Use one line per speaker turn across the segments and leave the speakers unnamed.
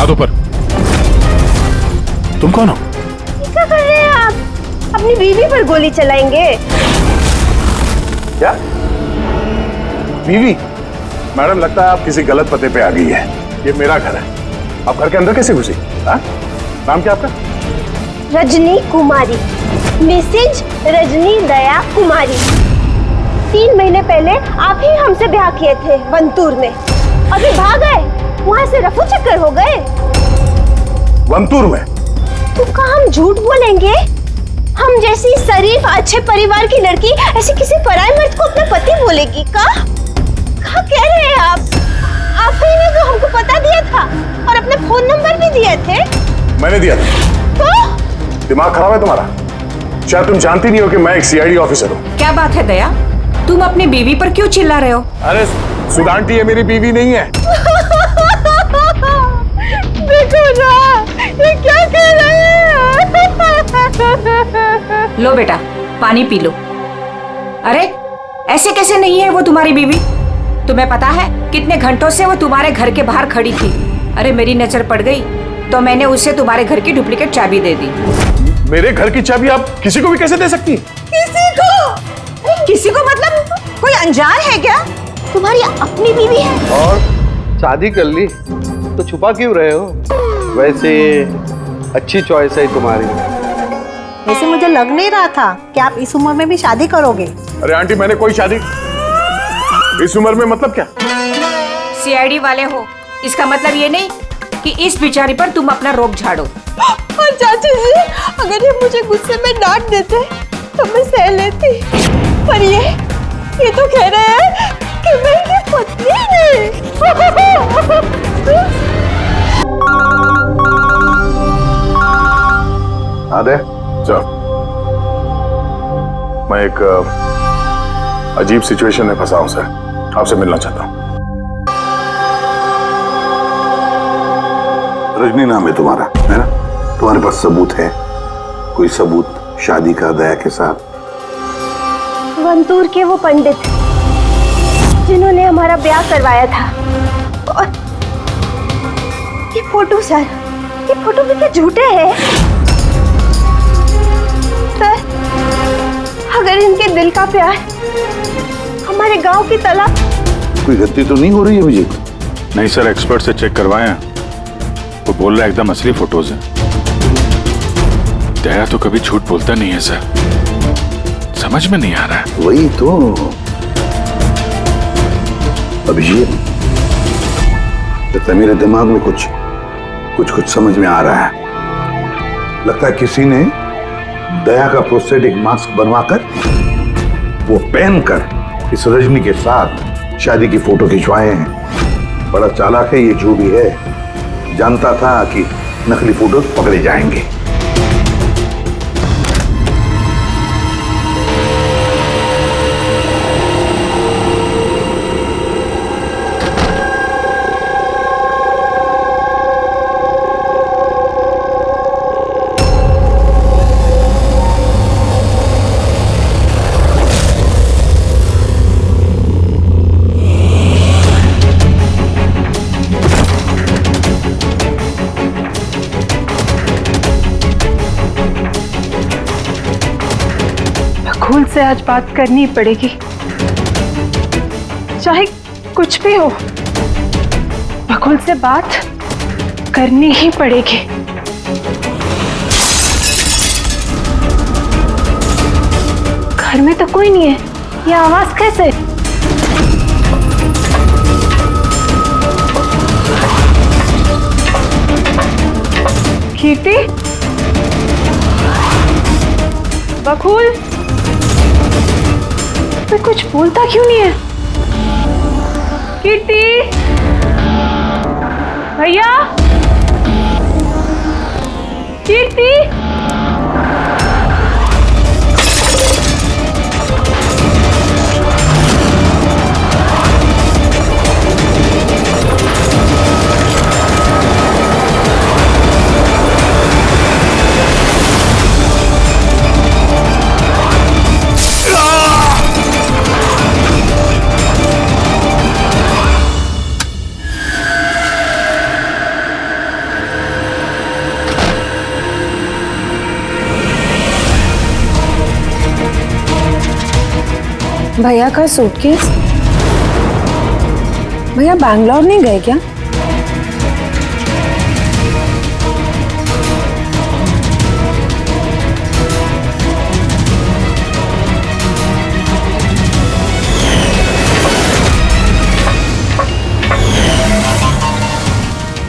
हाथ ऊपर। तुम कौन हो?
क्या कर रहे हैं आप? अपनी बीवी पर गोली चलाएंगे?
क्या बीवी? मैडम लगता है आप किसी गलत पते पे आ गई है। ये मेरा घर है, आप घर के अंदर कैसे घुसी? नाम क्या आपका?
रजनी कुमारी, मिसेज रजनी दया कुमारी। 3 महीने पहले आप ही हमसे ब्याह किए थे वंतूर में। अभी भाग गए, वहाँ से रफू चक्कर हो गए।
वंतूर में?
तो कहाँ हम झूठ बोलेंगे? हम जैसी शरीफ अच्छे परिवार की लड़की ऐसे किसी पराये मर्द को अपना पति बोलेगी का? क्या कह रहे हैं आप? आप ही ने तो हमको पता दिया था और अपने फोन नंबर भी दिए थे।
मैंने दिया था।
तो?
दिमाग खराब है तुम्हारा? शायद तुम जानती नहीं हो कि मैं एक सीआईडी ऑफिसर हूँ।
क्या बात है दया, तुम अपनी बीवी पर क्यों चिल्ला रहे हो?
अरे सुधांटी ये मेरी बीवी नहीं है।
देखो ना, ये क्या कह रहे हैं?
लो बेटा, पानी पी लो। अरे ऐसे कैसे नहीं है वो तुम्हारी बीवी? तुम्हें पता है कितने घंटों से वो तुम्हारे घर के बाहर खड़ी थी। अरे मेरी नजर पड़ गई तो मैंने उसे तुम्हारे घर की डुप्लीकेट चाबी दे दी।
मेरे घर की चाबी आप किसी को भी कैसे दे सकती?
किसी को? किसी को मतलब कोई अनजान है क्या? तुम्हारी अपनी बीवी है।
और शादी कर ली तो छुपा क्यों रहे हो? वैसे अच्छी चॉइस है तुम्हारी।
वैसे मुझे लग नहीं रहा था कि आप इस उम्र में भी शादी करोगे।
अरे आंटी मैंने कोई शादी इस उम्र में मतलब क्या?
सीआईडी वाले हो, इसका मतलब ये नहीं कि इस बेचारी पर तुम अपना रोब झाड़ो।
और चाची जी, अगर ये मुझे गुस्से में डांट देते तो मैं सह लेती, पर ये तो कह रहे हैं कि मैं इनकी पत्नी नहीं।
आदे चल, मैं एक अजीब सिचुएशन में फंसा हूं सर, आपसे मिलना चाहता हूं।
रजनी नाम है तुम्हारा, है ना? तुम्हारे पास सबूत है? कोई सबूत शादी का दया के साथ?
वंतूर के वो पंडित जिन्होंने हमारा ब्याह करवाया था, और ये फोटो सर, ये फोटो भी क्या झूठे हैं? सर, अगर इनके दिल का प्यार हमारे गांव की तलाश।
कोई गलती तो नहीं हो रही है मुझे?
नहीं सर, एक्सपर्ट से चेक करवाए हैं, वो बोल रहा है एकदम असली फोटोज हैं। दया तो कभी झूठ बोलता नहीं है सर, समझ में नहीं आ रहा है।
वही तो अभिजीत, लगता है मेरे दिमाग में कुछ समझ में आ रहा है। लगता है किसी ने दया का प्रोस्थेटिक मास्क बनवाकर वो पहनकर इस रजनी के साथ शादी की फोटो खिंचवाए हैं। बड़ा चालाक है ये जो भी है, जानता था कि नकली फोटोज पकड़े जाएंगे।
खुल से आज बात करनी पड़ेगी, चाहे कुछ भी हो, बकुल से बात करनी ही पड़ेगी। घर में तो कोई नहीं है, ये आवाज कैसे? कीर्ति, बकुल, मैं कुछ बोलता क्यों नहीं है? कीर्ति, भैया, कीर्ति, भैया का सूटकेस। भैया बैंगलोर नहीं गए क्या?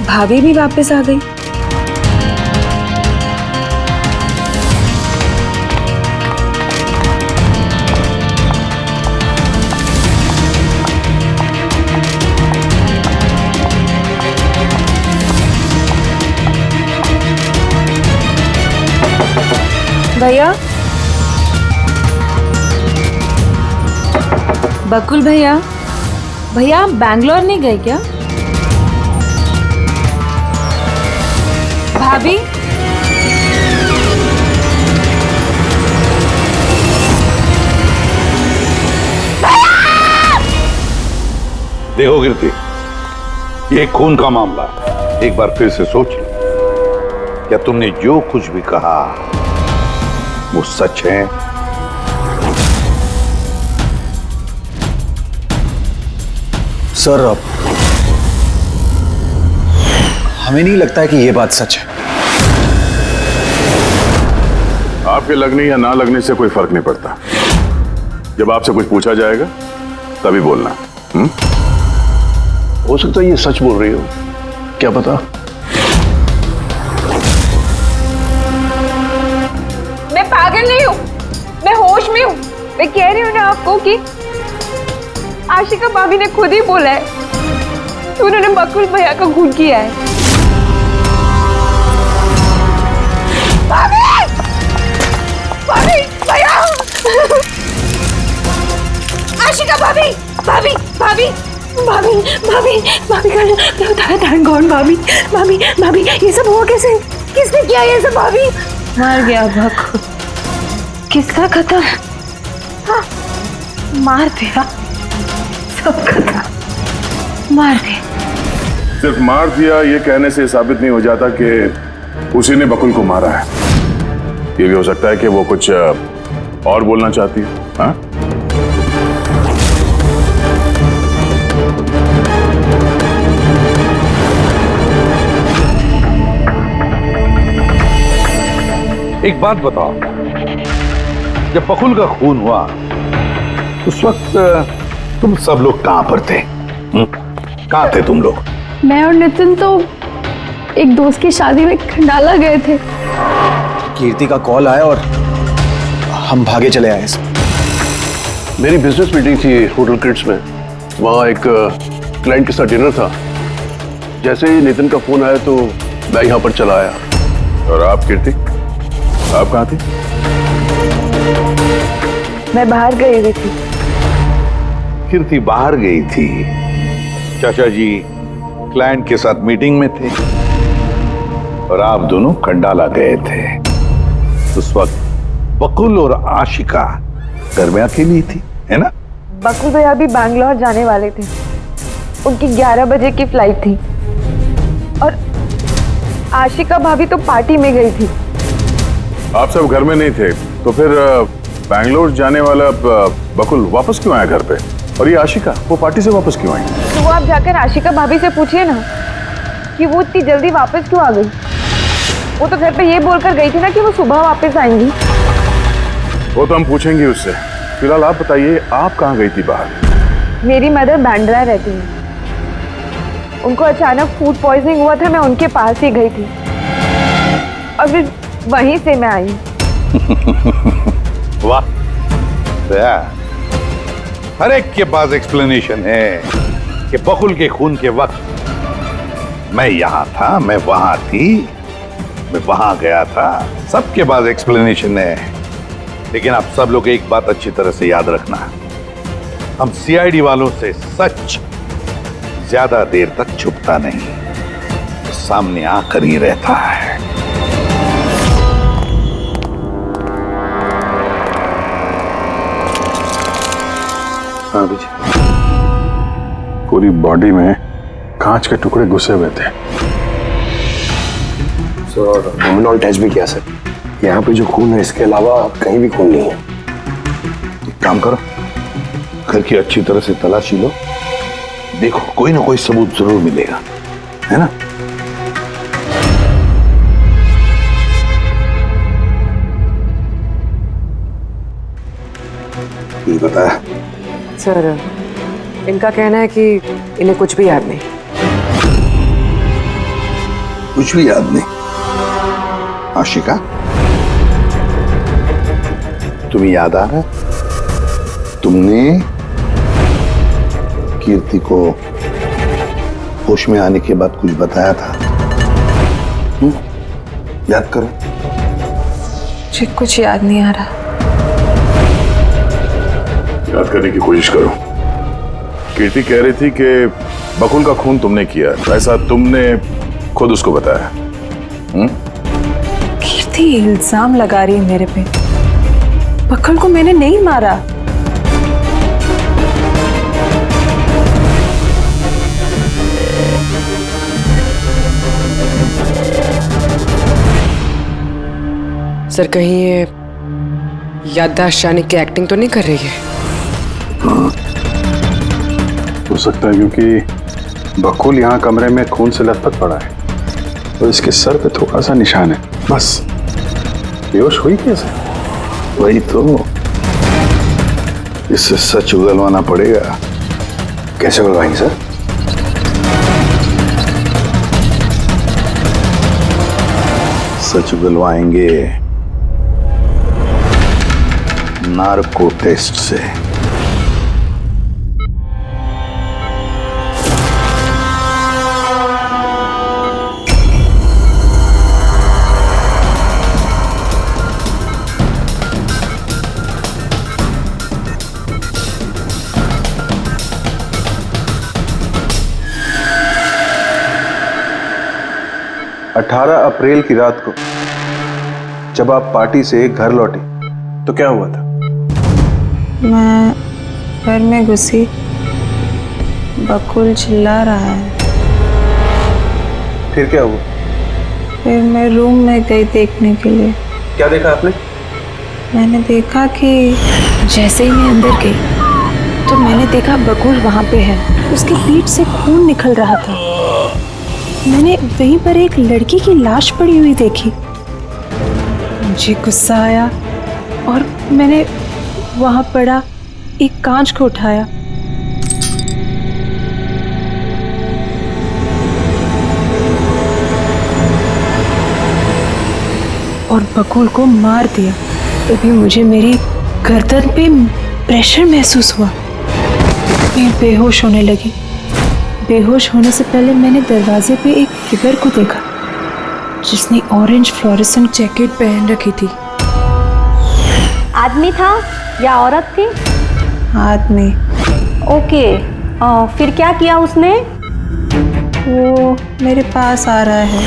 भाभी भी वापस आ गई। भैया, बकुल भैया, भैया आप बैंगलोर नहीं गए क्या? भाभी,
देखो कीर्ति, ये खून का मामला है। एक बार फिर से सोच लो, क्या तुमने जो कुछ भी कहा वो सच है?
सर, हमें नहीं लगता है कि ये बात सच है।
आपके लगने या ना लगने से कोई फर्क नहीं पड़ता। जब आपसे कुछ पूछा जाएगा तभी बोलना।
हो सकता है ये सच बोल रही हो, क्या पता।
मैं पागल नहीं हूँ, मैं होश में हूँ। मैं कह रही हूँ ना आपको कि आशिका भाभी ने खुद ही बोला है कि उन्होंने बकुल भैया का खून किया है। भाभी! भाभी! भैया! आशिका भाभी! भाभी! भाभी! भाभी! भाभी! भाभी का थैंक गॉड। भाभी! भाभी! भाभी! ये सब हुआ कैसे? किसने किया ये सब? भाभी मर गया बकुल। किसका खत्म? हाँ, मार दिया, सब खत्म, मार दिया।
सिर्फ मार दिया ये कहने से साबित नहीं हो जाता कि उसी ने बकुल को मारा है। ये भी हो सकता है कि वो कुछ और बोलना चाहती है। हाँ?
एक बात बताओ, जब बकुल का खून हुआ उस वक्त तुम सब लोग कहां पर थे? कहां थे तुम लोग?
मैं और नितिन तो एक दोस्त की शादी में खंडाला गए थे।
कीर्ति का कॉल आया और हम भागे चले आए।
मेरी बिजनेस मीटिंग थी होटल क्रिट्स में, वहाँ एक क्लाइंट के साथ डिनर था। जैसे ही नितिन का फोन आया तो मैं यहाँ पर चला आया।
और आप कीर्ति, आप कहाँ थी?
मैं बाहर गई हुई थी।
कीर्ति बाहर गई थी, चाचा जी क्लाइंट के साथ मीटिंग में थे और आप दोनों खंडाला गए थे। उस वक्त बकुल और आशिका घर में अकेली थी, है ना?
बकुल भैया भी बैंगलोर जाने वाले थे। उनकी 11 बजे की फ्लाइट थी और आशिका भाभी तो पार्टी में गई थी।
आप सब घर में नहीं थे तो फिर बैंगलोर जाने वाला बकुल वापस क्यों आया घर पे? और ये आशिका वो पार्टी से वापस क्यों आई?
तो वो आप जाकर आशिका भाभी से पूछिए ना कि वो इतनी जल्दी वापस क्यों आ गई। वो तो घर पे ये बोलकर गई थी ना कि वो सुबह वापस आएंगी।
वो तो हम पूछेंगे उससे। फिलहाल आप बताइए, आप कहाँ गई थी बाहर?
मेरी मदर बैंड्रा रहती है। उनको अचानक फूड पॉइजनिंग हुआ था, मैं उनके पास ही गई थी और फिर वहीं से मैं आई।
वाह, हर एक के पास एक्सप्लेनेशन है कि बकुल के खून के वक्त मैं यहां था, मैं वहां थी, मैं वहां गया था। सबके पास एक्सप्लेनेशन है। लेकिन आप सब लोग एक बात अच्छी तरह से याद रखना, हम सीआईडी वालों से सच ज्यादा देर तक छुपता नहीं, सामने आकर ही रहता है।
हाँ जी, पूरी बॉडी में कांच के टुकड़े घुसे हुए थे।
सर, लुमिनॉल टेस्ट भी किया सर। यहाँ पे जो खून है इसके अलावा कहीं भी खून नहीं है।
एक काम करो, घर की अच्छी तरह से तलाशी लो, देखो कोई ना कोई सबूत जरूर मिलेगा, है ना? कुछ बताया?
सर, इनका कहना है कि इन्हें कुछ भी याद नहीं।
कुछ भी याद नहीं? आशिका, तुम्हें याद आ रहा है तुमने कीर्ति को होश में आने के बाद कुछ बताया था? याद करो।
मुझे कुछ याद नहीं आ रहा।
याद करने की कोशिश करो। कीर्ति कह रही थी कि बकुल का खून तुमने किया, ऐसा तुमने खुद उसको बताया?
कीर्ति इल्जाम लगा रही है मेरे पे। बकुल को मैंने नहीं मारा। सर, कहीं ये याददाश्त जाने की एक्टिंग तो नहीं कर रही है?
हो सकता है, क्योंकि बकुल यहाँ कमरे में खून से लथपथ पड़ा है और इसके सर पे थोड़ा सा निशान है, बस। बेहोश हुई कैसे?
वही तो, इससे सच उगलवाना पड़ेगा।
कैसे उगलवाएंगे सर?
सच उगलवाएंगे नार्को टेस्ट से।
अठारह अप्रैल की रात को जब आप पार्टी से घर लौटे तो क्या हुआ था?
मैं घर में घुसी, बकुल चिल्ला रहा है।
फिर क्या हुआ?
फिर मैं रूम में गई देखने के लिए।
क्या देखा आपने?
मैंने देखा कि जैसे ही मैं अंदर गई तो मैंने देखा बकुल वहाँ पे है। उसकी पीठ से खून निकल रहा था। मैंने वहीं पर एक लड़की की लाश पड़ी हुई देखी। मुझे गुस्सा आया और मैंने वहाँ पड़ा एक कांच को उठाया। और बकुल को मार दिया। तभी मुझे मेरी गर्दन पे प्रेशर महसूस हुआ। मैं बेहोश होने लगी। बेहोश होने से पहले मैंने दरवाजे पे एक फिगर को देखा जिसने ऑरेंज फ्लोरेसेंट जैकेट पहन रखी थी।
आदमी था या औरत थी?
आदमी।
ओके, फिर क्या किया उसने?
वो मेरे पास आ रहा है।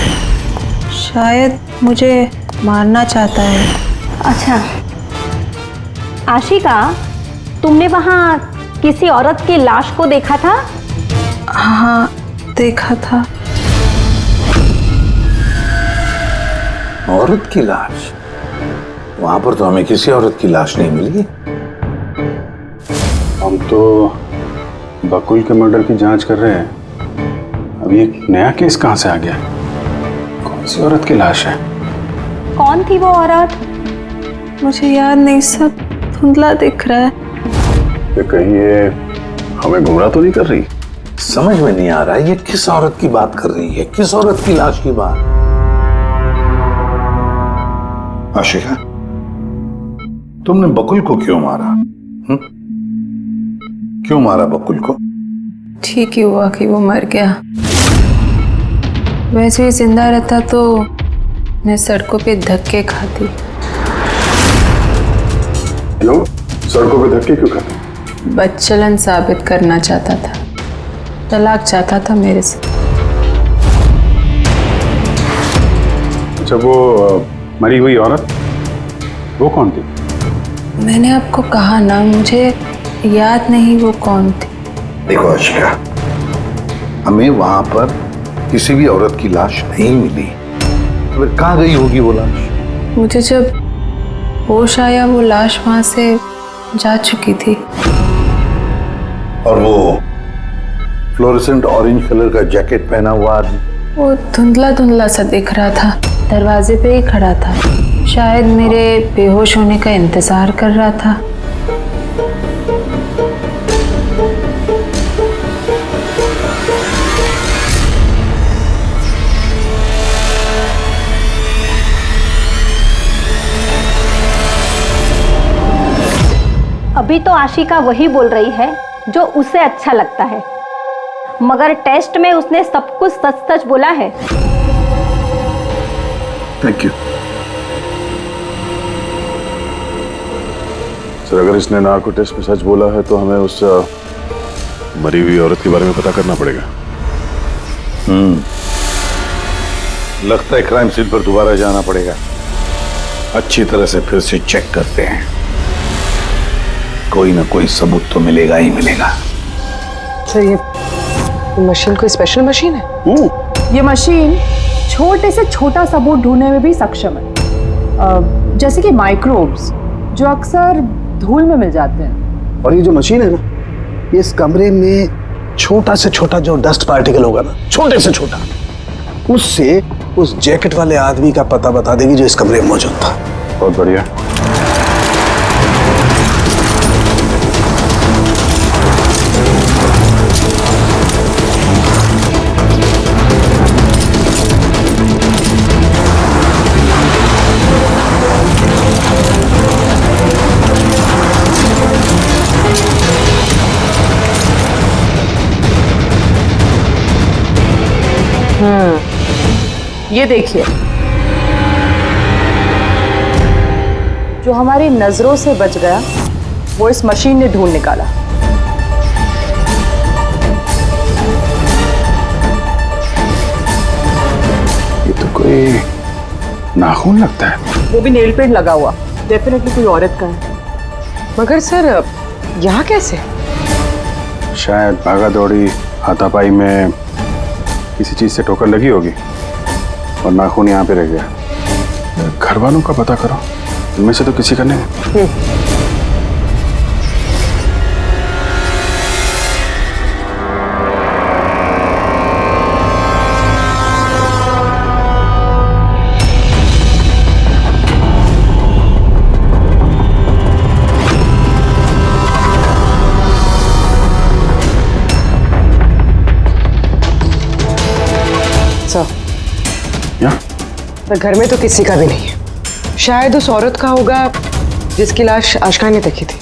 शायद मुझे मारना चाहता है।
अच्छा आशिका, तुमने वहाँ किसी औरत की लाश को देखा था?
हाँ, देखा था।
औरत की लाश? वहां पर तो हमें किसी औरत की लाश नहीं मिली।
हम तो बकुल के मर्डर की जांच कर रहे हैं। अभी एक नया केस कहां से आ गया? कौन सी औरत की लाश है?
कौन थी वो औरत?
मुझे याद नहीं, सब धुंधला दिख रहा है।
ये कहीं ये हमें गुमराह तो नहीं कर रही?
समझ में नहीं आ रहा है ये किस औरत की बात कर रही है, किस औरत की लाश की बात? आशिका, तुमने बकुल को क्यों मारा? क्यों मारा बकुल को?
ठीक ही हुआ कि वो मर गया। वैसे ही जिंदा रहता तो मैं सड़कों पे धक्के खाती।
क्यों? सड़कों पे धक्के क्यों खाते?
बदचलन साबित करना चाहता था। तलाक चाहता था मेरे से।
अच्छा, वो मरी हुई औरत वो कौन थी?
मैंने आपको कहा ना, मुझे याद नहीं वो कौन थी।
देखो आशिका, हमें वहां पर किसी भी औरत की लाश नहीं मिली। तो फिर कहाँ गई होगी वो लाश?
मुझे जब होश आया वो लाश वहां से जा चुकी थी।
और वो फ्लोरेसेंट ऑरेंज कलर का जैकेट पहना हुआ आदमी?
वो धुंधला धुंधला सा दिख रहा था, दरवाजे पे ही खड़ा था, शायद मेरे बेहोश होने का इंतजार कर रहा था।
अभी तो आशिका वही बोल रही है जो उसे अच्छा लगता है, मगर टेस्ट में उसने सब कुछ सच सच बोला है।
Thank you sir. अगर इसने नार्को टेस्ट में सच बोला है तो हमें उस मरी हुई औरत के बारे में पता करना पड़ेगा।
लगता है क्राइम सीन पर दोबारा जाना पड़ेगा। अच्छी तरह से फिर से चेक करते हैं, कोई ना कोई सबूत तो मिलेगा ही मिलेगा।
सर ये मशीन कोई स्पेशल मशीन है?
ये मशीन छोटे से छोटा सबूत ढूंढने में भी सक्षम है, जैसे कि माइक्रोब्स जो अक्सर धूल में मिल जाते हैं।
और ये जो मशीन है ना, इस कमरे में छोटा से छोटा जो डस्ट पार्टिकल होगा ना, छोटे से छोटा, उससे उस जैकेट वाले आदमी का पता बता देगी जो इस कमरे में मौजूद था।
बहुत बढ़िया।
ये देखिए, जो हमारी नजरों से बच गया वो इस मशीन ने ढूंढ निकाला।
ये तो कोई नाखून लगता है।
वो भी नेल पेंट लगा हुआ, डेफिनेटली कोई औरत का है।
मगर सर यहाँ कैसे?
शायद भागा दौड़ी हाथापाई में किसी चीज से ठोकर लगी होगी और नाखून यहाँ पे रह गया। घर वालों का पता करो, इनमें से तो किसी का नहीं।
पर घर में तो किसी का भी नहीं है। शायद उस औरत का होगा जिसकी लाश आशिका ने देखी थी।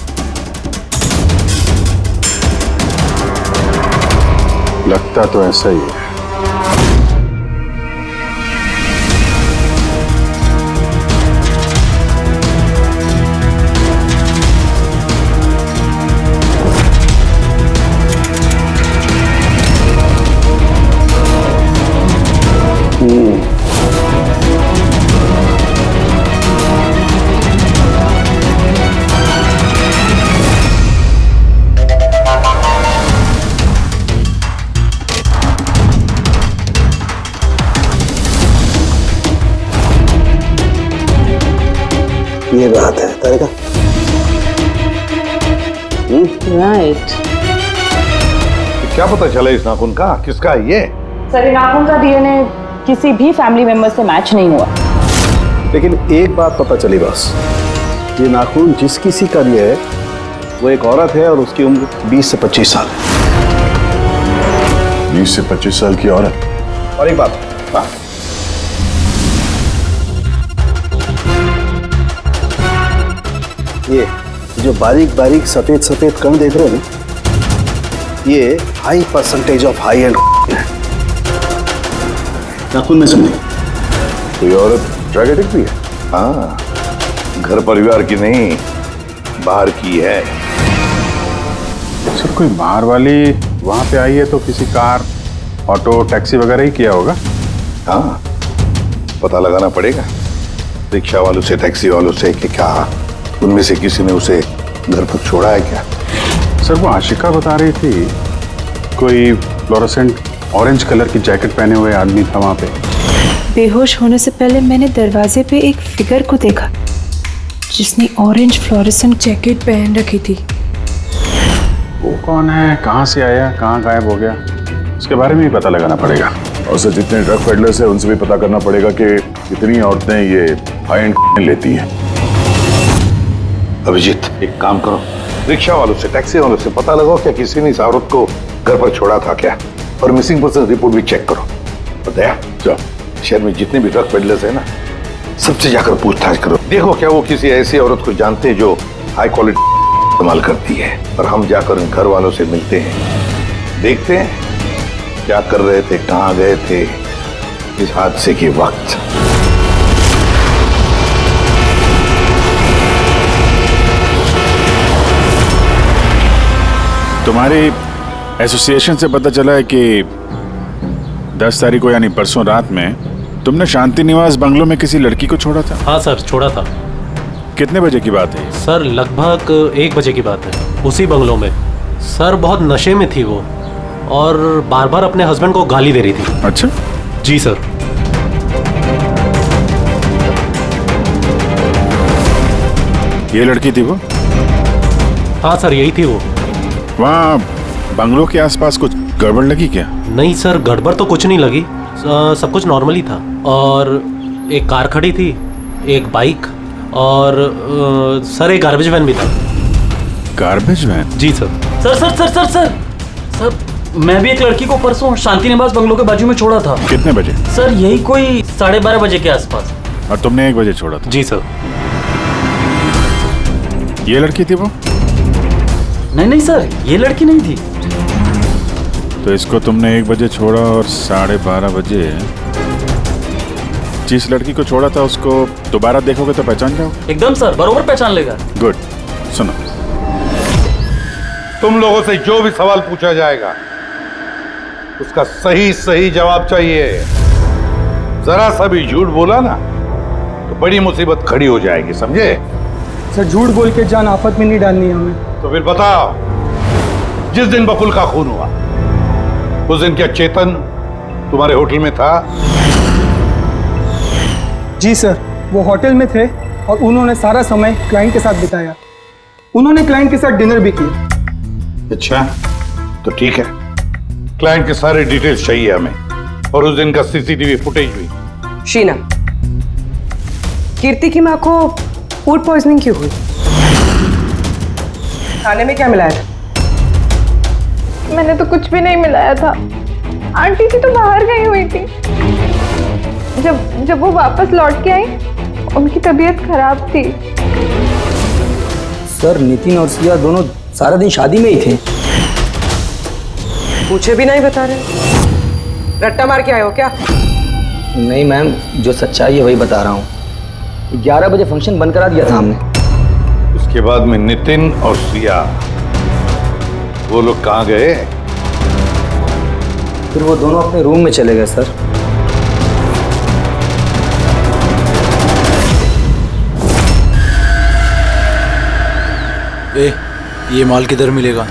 लगता तो ऐसा ही है।
ये बात है तरीका।
राइट।
क्या पता चला इस नाखून का किसका है ये?
सर, नाखून का डीएनए किसी भी फैमिली मेंबर से मैच नहीं हुआ।
लेकिन एक बात पता चली बस, ये नाखून जिस किसी का भी है वो एक औरत है और उसकी उम्र 20 से 25 साल है।
20 से 25 साल की औरत।
और एक बात, ये जो बारीक बारीक सफेद सफेद कण देख रहे हो ना, ये high percentage of high and है। नाखून में समझे
तो ये औरत ड्रग एडिक्ट भी है?
हाँ, घर परिवार की नहीं, बाहर की है।
सर, कोई बाहर वाली वहां पे आई है तो किसी कार, ऑटो, टैक्सी वगैरह ही किया होगा।
हाँ, पता लगाना पड़ेगा रिक्शा वालों से, टैक्सी वालों से कि क्या उनमें से किसी ने उसे घर पर छोड़ा है क्या।
सर, वो आशिका बता रही थी कोई फ्लोरोसेंट ऑरेंज कलर की जैकेट पहने हुए आदमी था वहां पे।
बेहोश होने से पहले मैंने दरवाजे पे एक फिगर को देखा जिसने ऑरेंज फ्लोरेसेंट जैकेट पहन रखी थी।
कौन है, कहाँ से आया, कहाँ गायब हो गया, उसके बारे में भी पता लगाना पड़ेगा।
और सर जितने ड्रग पेडलर्स हैं उनसे भी पता करना पड़ेगा कि कितनी औरतें ये हाई एंड लेती हैं।
अभिजीत, एक काम करो, रिक्शा वालों से, टैक्सी वालों से पता लगाओ क्या किसी ने इस औरत को घर पर छोड़ा था क्या, और मिसिंग पर्सन रिपोर्ट भी चेक करो। और दया, शहर में जितने भी ड्रग पेडलर्स हैं ना, सबसे जाकर पूछताछ करो, देखो क्या वो किसी ऐसी औरत को जानते हैं जो हाई क्वालिटी इस्तेमाल करती है। और हम जाकर उन घर वालों से मिलते हैं, देखते हैं क्या कर रहे थे, कहाँ गए थे इस हादसे के वक्त।
तुम्हारी एसोसिएशन से पता चला है कि 10 तारीख को यानी परसों रात में तुमने शांति निवास बंगलों में किसी लड़की को छोड़ा था।
हाँ सर, छोड़ा था।
कितने बजे की बात है?
सर लगभग 1 बजे की बात है, उसी बंगलों में। सर बहुत नशे में थी वो और बार बार अपने हस्बैंड को गाली दे रही थी।
अच्छा
जी सर।
ये लड़की थी वो?
हाँ सर, यही थी वो।
वहाँ बंगलों के आसपास कुछ गड़बड़ लगी क्या?
नहीं सर, गड़बड़ तो कुछ नहीं लगी, सब कुछ नॉर्मली था। और एक कार खड़ी थी, एक बाइक और सर एक गार्बेज वैन भी था।
Garbage van?
जी sir.
Sir sir sir sir sir sir मैं भी एक लड़की को परसों शांति निवास बंगलों के बाजू में छोड़ा था।
कितने बजे?
सर यही कोई 12:30 बजे के आसपास।
और तुमने 1 बजे छोड़ा था?
जी सर।
ये लड़की थी वो?
नहीं नहीं सर, ये लड़की नहीं थी।
तो इसको तुमने 1 बजे छोड़ा और 12:30 बजे जिस लड़की को छोड़ा था उसको दोबारा देखोगे तो पहचान जाओगे?
एकदम सर, बरोबर पहचान लेगा।
गुड। सुनो,
तुम लोगों से जो भी सवाल पूछा जाएगा उसका सही सही जवाब चाहिए। जरा सा भी झूठ बोला ना तो बड़ी मुसीबत खड़ी हो जाएगी, समझे?
सर झूठ बोल के जान आफत में नहीं डालनी है हमें।
तो फिर बताओ, जिस दिन बकुल का खून हुआ उस दिन क्या चेतन तुम्हारे होटल में था?
जी सर, वो होटल में थे और उन्होंने सारा समय क्लाइंट के साथ बिताया। उन्होंने क्लाइंट के साथ डिनर भी किया।
अच्छा, तो ठीक है, क्लाइंट के सारे डिटेल्स चाहिए हमें और उस दिन का सीसीटीवी फुटेज भी।
शीना, कीर्ति की माँ को फूड पॉइजनिंग क्यों हुई? खाने में क्या मिलाया था?
मैंने तो कुछ भी नहीं मिलाया था। आंटी जी तो बाहर गई हुई थी। जब वो वापस लौट के आई उनकी तबीयत खराब थी।
सर नितिन और सिया दोनों सारा दिन शादी में ही थे।
पूछे भी नहीं बता रहे। रट्टा मार के आए हो क्या?
नहीं मैम, जो सच्चाई है वही बता रहा हूँ। 11 बजे फंक्शन बंद करा दिया था हमने।
उसके बाद में नितिन और सिया वो लोग कहाँ गए?
फिर वो दोनों अपने रूम में चले गए सर।
ये माल किधर मिलेगा?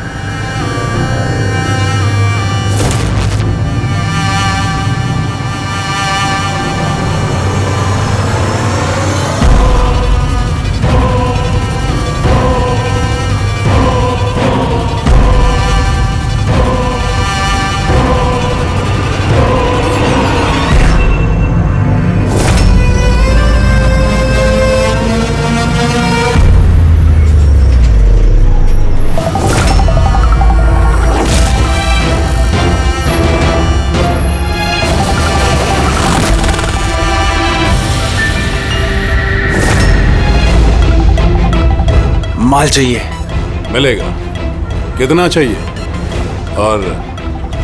माल चाहिए।
मिलेगा। कितना चाहिए और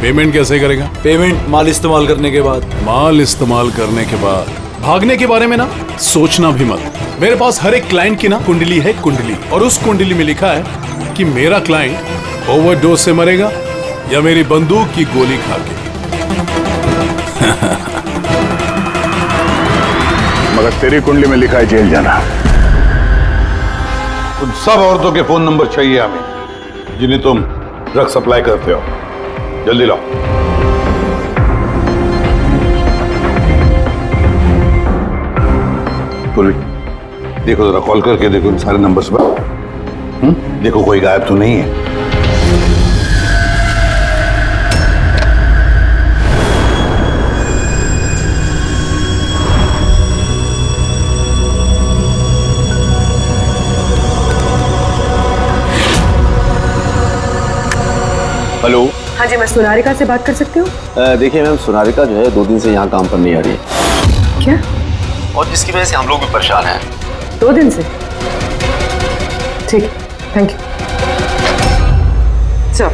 पेमेंट कैसे करेगा?
पेमेंट माल इस्तेमाल करने के बाद।
माल इस्तेमाल करने के बाद? भागने के बारे में ना सोचना भी मत। मेरे पास हर एक क्लाइंट की ना कुंडली है, कुंडली, और उस कुंडली में लिखा है कि मेरा क्लाइंट ओवरडोज से मरेगा या मेरी बंदूक की गोली खा के।
मगर तेरी कुंडली में लिखा है जेल जाना।
उन सब औरतों के फोन नंबर चाहिए हमें जिन्हें तुम ड्रग सप्लाई करते हो। जल्दी लाओ। पूर्वी, देखो जरा, कॉल करके देखो इन सारे नंबर्स पर। देखो कोई गायब तो नहीं है।
हाँ जी, मैं सोनारिका से बात कर सकती हूँ?
देखिए मैम, सोनारिका जो है 2 दिन से यहाँ काम पर नहीं आ रही है।
क्या?
और जिसकी वजह से हम लोग भी परेशान हैं।
2 दिन से? ठीक है, thank you. Sir,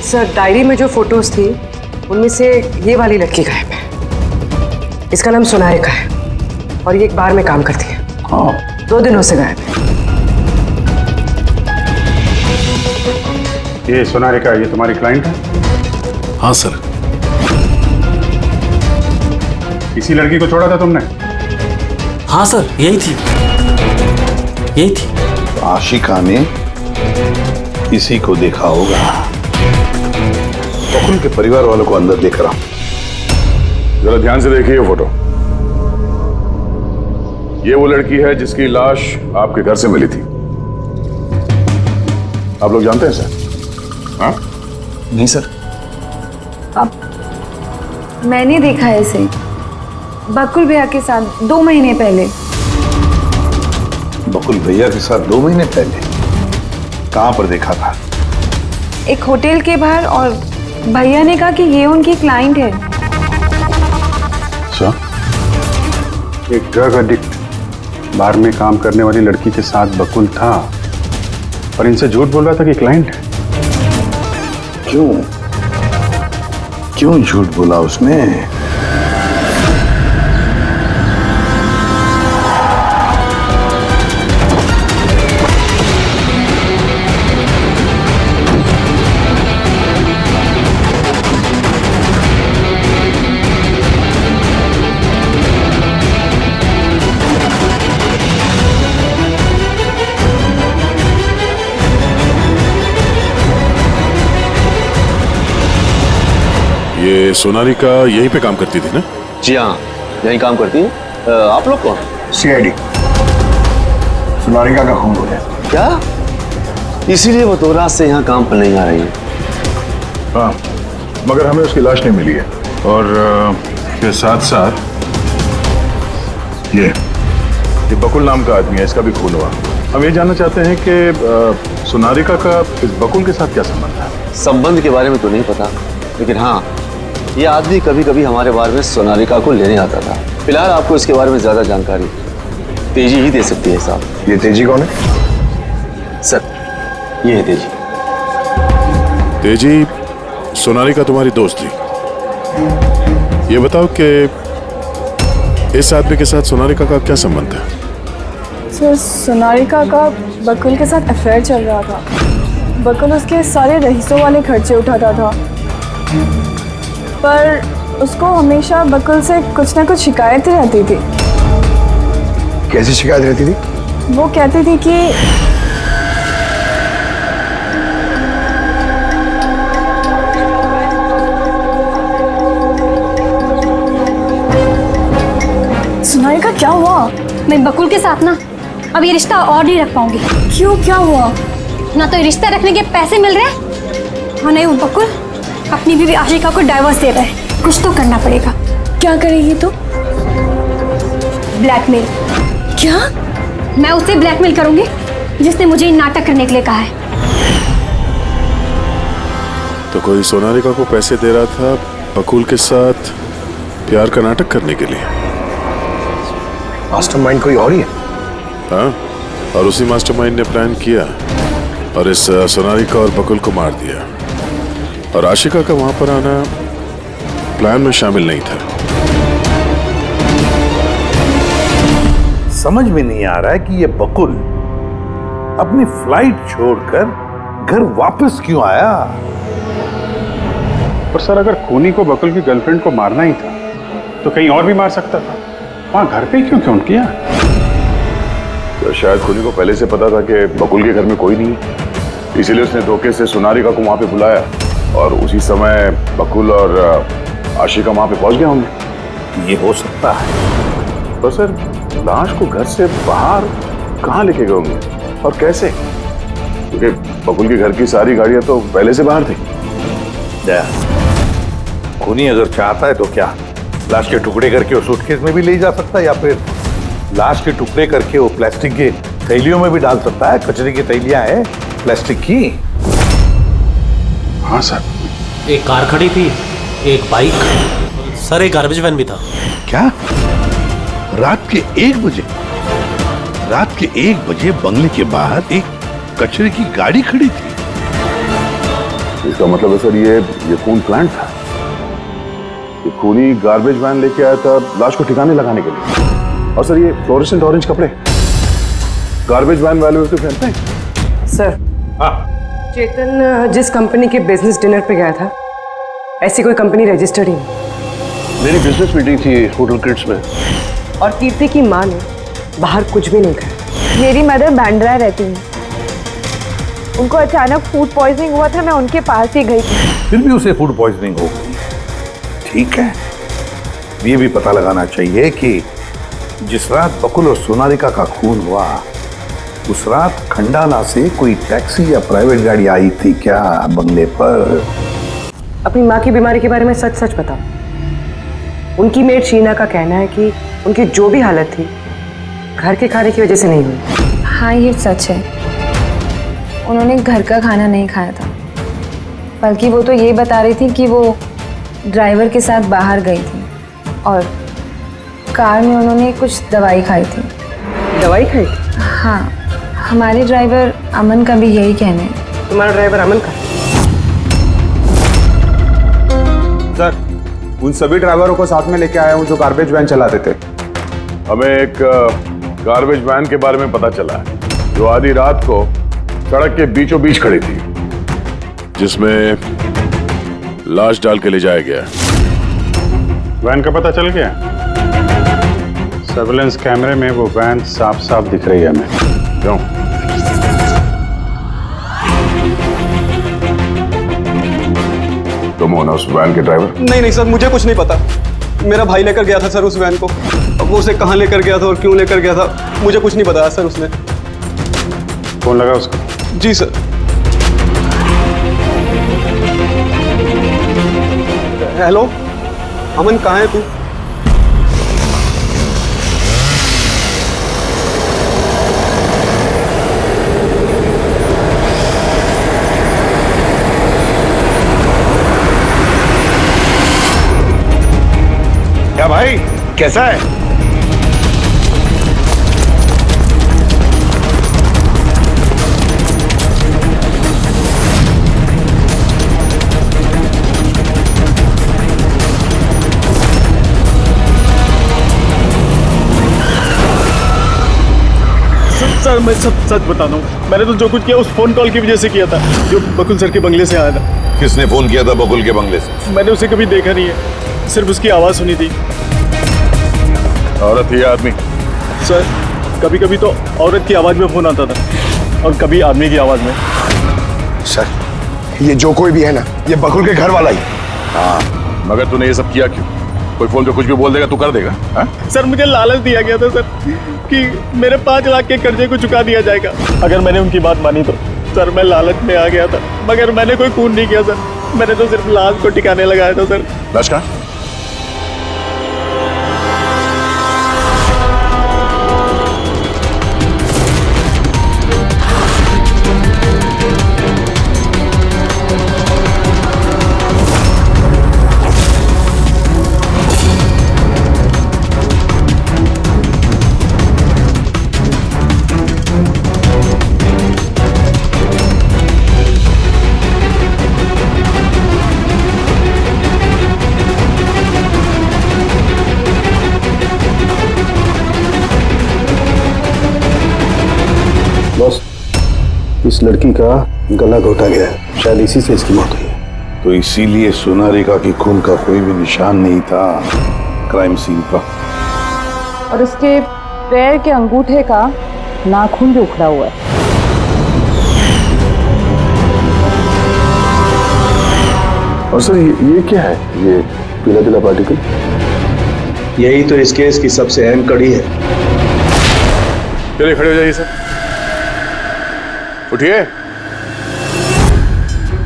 sir diary में जो फोटोज थी उनमें से ये वाली लड़की गायब है। इसका नाम सोनारिका है और ये एक बार में काम करती है। 2 दिनों से गायब है।
ये सोनारिका, ये तुम्हारी क्लाइंट है?
हाँ सर।
इसी लड़की को छोड़ा था तुमने?
हाँ सर, यही थी, यही थी।
आशिका ने इसी को देखा होगा। बकुल के परिवार वालों को अंदर देख रहा हूं।
जरा ध्यान से देखिए ये फोटो। ये वो लड़की है जिसकी लाश आपके घर से मिली थी। आप लोग जानते हैं सर? हाँ?
नहीं सर।
अब मैंने देखा है इसे बकुल भैया के साथ 2 महीने पहले।
बकुल भैया के साथ 2 महीने पहले? कहां पर देखा था?
एक होटल के बाहर, और भैया ने कहा कि ये उनकी क्लाइंट है।
अच्छा, एक ड्रग एडिक्ट बार में काम करने वाली लड़की के साथ बकुल था और इनसे झूठ बोल रहा था कि क्लाइंट है।
क्यों झूठ बोला उसने?
ये सोनारिका यहीं पे काम करती थी ना?
जी हाँ, यहीं काम करती है। आप लोग कौन?
सीआईडी। सोनारिका का खून हो गया।
क्या? इसीलिए वो 2 रात से यहाँ काम पर नहीं आ रही है।
हाँ, मगर हमें उसकी लाश नहीं मिली है। और के साथ साथ ये बकुल नाम का आदमी है, इसका भी खून हुआ। हम ये जानना चाहते हैं कि सोनारिका का इस बकुल के साथ क्या संबंध है?
संबंध के बारे में तो नहीं पता, लेकिन हाँ, ये आदमी कभी कभी हमारे बारे में सोनारिका को लेने आता था। फिलहाल आपको इसके बारे में ज्यादा जानकारी तेजी ही दे सकती है साहब।
ये तेजी कौन है?
सर, ये है तेजी।
तेजी, सोनारिका तुम्हारी दोस्त थी। ये बताओ कि इस आदमी के साथ सोनारिका का क्या संबंध है?
सर, सोनारिका का बकुल के साथ अफेयर चल रहा था। बकुल उसके सारे रईसों वाले खर्चे उठाता था, पर उसको हमेशा बकुल से कुछ ना कुछ शिकायतें रहती थी।
कैसी शिकायत रहती थी?
वो कहती थी कि
सोनारिका, क्या हुआ? मैं बकुल के साथ ना अब ये रिश्ता और नहीं रख पाऊंगी।
क्यों, क्या हुआ?
ना तो ये रिश्ता रखने के पैसे मिल रहे और नहीं वो बकुल अपनी बीवी आशिका को डाइवोर्स दे रहा है। कुछ तो करना पड़ेगा।
क्या करेगी तो?
ब्लैकमेल।
क्या?
मैं उससे ब्लैकमेल करूंगी जिसने मुझे नाटक करने के लिए कहा है।
तो कोई सोनारिका को पैसे दे रहा था बकुल के साथ प्यार का नाटक करने के लिए।
मास्टरमाइंड कोई और ही है?
हाँ, और उसी मास्टरमाइंड ने प्लान किया और इस सोनारिका और बकुल को मार दिया। और आशिका का वहां पर आना प्लान में शामिल नहीं था।
समझ में नहीं आ रहा है कि ये बकुल अपनी फ्लाइट छोड़कर घर वापस क्यों आया।
पर सर, अगर खूनी को बकुल की गर्लफ्रेंड को मारना ही था तो कहीं और भी मार सकता था। वहां घर पे क्यों क्यों किया?
तो शायद खूनी को पहले से पता था कि बकुल के घर में कोई नहीं है, इसीलिए उसने धोखे से सोनारिका को वहां पे बुलाया और उसी समय बकुल और आशिका वहां पे पहुंच गए होंगे।
ये हो सकता है।
तो सर, लाश को घर से बाहर कहाँ लेके गए होंगे और कैसे? क्योंकि बकुल के घर की सारी गाड़ियां तो पहले से बाहर थी।
खूनी अगर चाहता है तो क्या लाश के टुकड़े करके वो सूटकेस में भी ले जा सकता है, या फिर लाश के टुकड़े करके वो प्लास्टिक के थैलियों में भी डाल सकता है। कचरे की थैलियां हैं प्लास्टिक की।
हाँ सर।
एक कार खड़ी थी, एक बाइक, सर एक गार्बेज वैन भी था।
क्या? रात के 1 बजे? रात के 1 बजे बंगले के बाहर एक कचरे की गाड़ी खड़ी थी?
इसका मतलब है सर ये खून प्लांट था। ये खूनी गार्बेज वैन लेके आया था लाश को ठिकाने लगाने के लिए। और सर ये फ्लोरेसेंट ऑरेंज कपड़े गार्बेज वैन वाले तो पहनते हैं।
सर, चेतन जिस कंपनी के बिजनेस डिनर पे गया था, ऐसी कोई कंपनी रजिस्टर्ड ही नहीं।
मेरी बिजनेस मीटिंग थी होटल किड्स में।
और कीर्ति की माँ ने बाहर कुछ भी नहीं खाया।
मेरी मदर बांद्रा रहती है, उनको अचानक फूड पॉइजनिंग हुआ था, मैं उनके पास ही गई थी।
फिर भी उसे फूड पॉइजनिंग हो गई। ठीक है, ये भी पता लगाना चाहिए कि जिस रात बकुल और सोनारिका का खून हुआ, उस रात खंडाला से कोई टैक्सी या प्राइवेट गाड़ी आई थी क्या बंगले पर?
अपनी माँ की बीमारी के बारे में सच सच बताओ। उनकी मेड शीना का कहना है कि उनकी जो भी हालत थी घर के खाने की वजह से नहीं हुई।
हाँ, ये सच है। उन्होंने घर का खाना नहीं खाया था, बल्कि वो तो ये बता रही थी कि वो ड्राइवर के साथ बाहर गई थी और कार में उन्होंने कुछ दवाई खाई थी।
दवाई खाई?
हाँ, हमारे ड्राइवर अमन का भी यही कहना है।
तुम्हारा ड्राइवर अमन का?
सर, उन सभी ड्राइवरों को साथ में लेके आया हूँ जो गार्बेज वैन चलाते थे।
हमें एक गार्बेज वैन के बारे में पता चला है जो आधी रात को सड़क के बीचों बीच खड़ी थी, जिसमें लाश डाल के ले जाया गया।
वैन का पता चल गया? सर्विलेंस कैमरे में वो वैन साफ साफ दिख रही है हमें।
क्यों? तुम हो ना उस वैन के ड्राइवर?
नहीं सर, मुझे कुछ नहीं पता। मेरा भाई लेकर गया था सर उस वैन को। अब वो उसे कहाँ लेकर गया था और क्यों लेकर गया था मुझे कुछ नहीं बताया सर उसने।
फोन लगा उसको?
जी सर। हेलो अमन, कहाँ है तू?
क्या भाई, कैसा है?
सर, मैं सब सच बता रहा हूँ। मैंने तो जो कुछ किया उस फोन कॉल की वजह से किया था जो बकुल सर के बंगले से आया था।
किसने फोन किया था बकुल के बंगले से?
मैंने उसे कभी देखा नहीं है, सिर्फ उसकी आवाज सुनी थी।
औरत ही आदमी?
सर, कभी कभी तो औरत की आवाज में फोन आता था और कभी आदमी की आवाज में।
सर, ये जो कोई भी है ना, ये बकुल के घर वाला ही।
हाँ, मगर तूने ये सब किया क्यों? कोई फोन पे कुछ भी बोल देगा तू कर देगा? हाँ?
सर, मुझे लालच दिया गया था सर कि मेरे 5 लाख के कर्जे को चुका दिया जाएगा अगर मैंने उनकी बात मानी तो। सर, मैं लालच में आ गया था, मगर मैंने कोई खून नहीं किया सर। मैंने तो सिर्फ लाश को ठिकाने लगाया था सर।
लाश कहाँ?
बॉस, इस लड़की का गला घोटा गया है, शायद इसी से इसकी मौत हुई है।
तो इसीलिए सोनारिका की खून का कोई भी निशान नहीं था क्राइम सीन पर।
और उसके पैर के अंगूठे का नाखून भी उखड़ा हुआ है।
और सर ये क्या है, ये पीला पीला पार्टिकल?
यही तो इस केस की सबसे अहम कड़ी है।
चलिए खड़े हो जाइए सर, उठिए।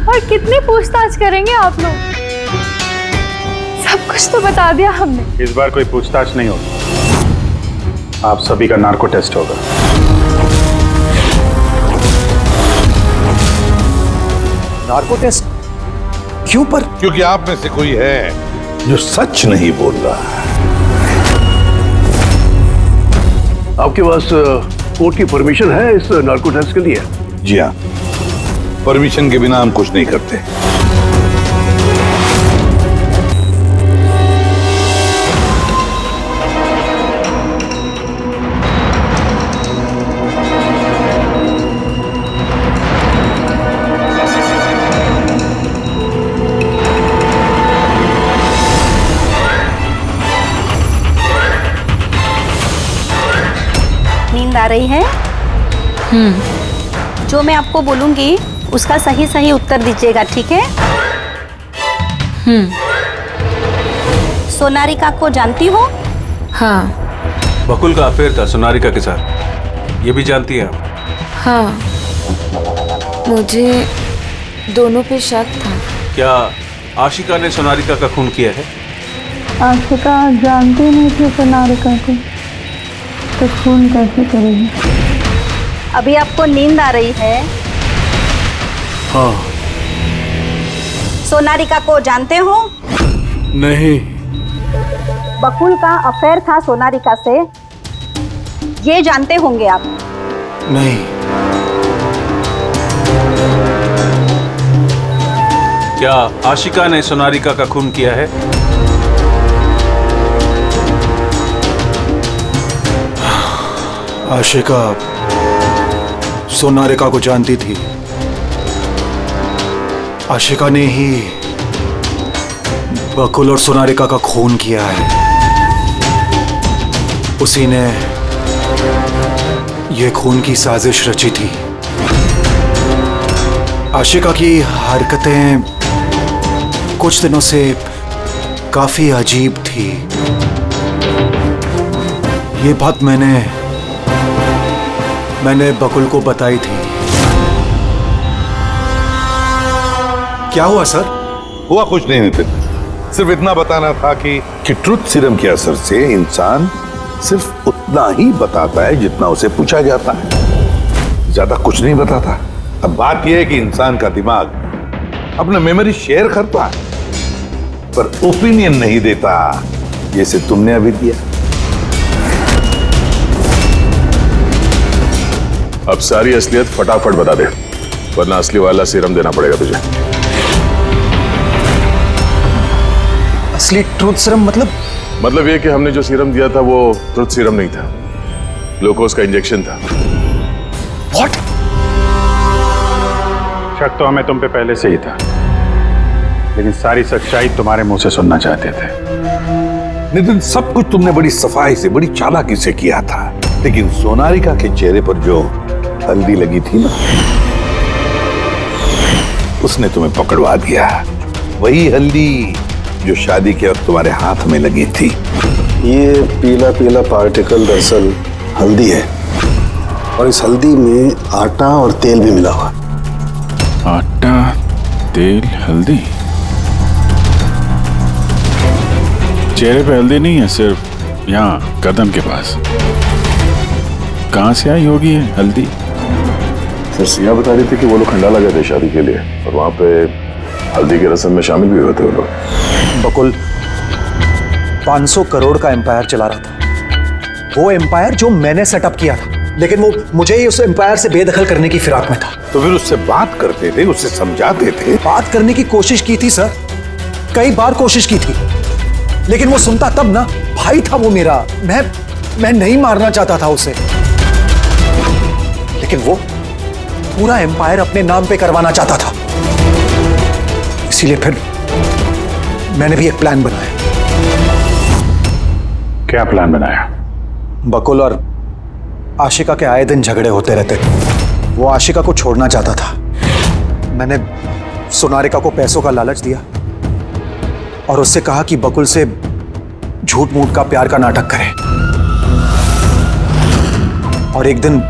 और कितनी पूछताछ करेंगे आप लोग? सब कुछ तो बता दिया हमने।
इस बार कोई पूछताछ नहीं होगी, आप सभी का नार्को टेस्ट होगा।
Narco test?
क्यों पर? क्योंकि आप में से कोई है जो सच नहीं बोल रहा।
आपके पास कोर्ट की परमिशन है इस नार्को टेस्ट के लिए?
जी हाँ, परमिशन के बिना हम कुछ नहीं करते।
नींद आ रही है? जो मैं आपको बोलूंगी उसका सही सही उत्तर दीजिएगा, ठीक है? सोनारिका को जानती हो?
हाँ।
बकुल का अफेयर था सोनारिका के साथ, ये भी जानती हैं आप?
हाँ, मुझे दोनों पे शक था।
क्या आशिका ने सोनारिका का खून किया है?
आशिका जानती नहीं थी सोनारिका को, तो खून कैसे करेगी?
अभी आपको नींद आ रही है?
हाँ।
सोनारिका को जानते हो?
नहीं।
बकुल का अफेयर था सोनारिका से, ये जानते होंगे आप?
नहीं।
क्या आशिका ने सोनारिका का खून किया है?
आशिका सोनारिका को जानती थी। आशिका ने ही बकुल और सोनारिका का खून किया है। उसी ने यह खून की साजिश रची थी। आशिका की हरकतें कुछ दिनों से काफी अजीब थी। ये बात मैंने बकुल को बताई थी।
क्या हुआ सर? हुआ कुछ नहीं नितिन, सिर्फ इतना बताना था कि ट्रुथ सीरम के असर से इंसान सिर्फ उतना ही बताता है जितना उसे पूछा जाता है, ज्यादा कुछ नहीं बताता। अब बात यह है कि इंसान का दिमाग अपना मेमोरी शेयर करता है पर ओपिनियन नहीं देता, जैसे तुमने अभी दिया।
अब सारी असलियत फटाफट बता दे, वरना असली वाला सीरम देना पड़ेगा तुझे।
असली ट्रूथ सीरम मतलब
ये कि हमने जो सीरम दिया था वो ट्रुथ सीरम नहीं था, ग्लूकोज का इंजेक्शन था।
व्हाट?
शक तो हमें तुम पे पहले से ही था, लेकिन सारी सच्चाई तुम्हारे मुंह से सुनना चाहते थे।
नितिन, सब कुछ तुमने बड़ी सफाई से, बड़ी चालाकी से किया था, लेकिन सोनारिका के चेहरे पर जो हल्दी लगी थी ना, उसने तुम्हें पकड़वा दिया। वही हल्दी जो शादी के वक्त तुम्हारे हाथ में लगी थी।
ये पीला पीला पार्टिकल दरअसल हल्दी है, और इस हल्दी में आटा और तेल भी मिला हुआ।
आटा, तेल, हल्दी? चेहरे पे हल्दी नहीं है, सिर्फ यहाँ कदम के पास। कहाँ से आई होगी ये हल्दी?
सर, सिया बता रही थी कि वो लोग खंडाला गए थे शादी के लिए, और वहां पे हल्दी के रस्म में शामिल भी हुए थे वो लोग।
बकुल 500 करोड़ का एम्पायर चला रहा था, वो एम्पायर जो मैंने सेटअप किया था, लेकिन वो मुझे ही उस एम्पायर से बेदखल करने की फिराक में था।
तो फिर उससे बात करते थे, उससे समझाते थे।
बात करने की कोशिश की थी सर, कई बार कोशिश की थी, लेकिन वो सुनता तब ना। भाई था वो मेरा, मैं नहीं मारना चाहता था उसे, लेकिन वो पूरा एम्पायर अपने नाम पे करवाना चाहता था। इसीलिए फिर मैंने भी एक प्लान बनाया।
क्या प्लान बनाया?
बकुल और आशिका के आए दिन झगड़े होते रहते थे। वो आशिका को छोड़ना चाहता था। मैंने सोनारिका को पैसों का लालच दिया और उससे कहा कि बकुल से झूठ मूठ का प्यार का नाटक करे, और एक दिन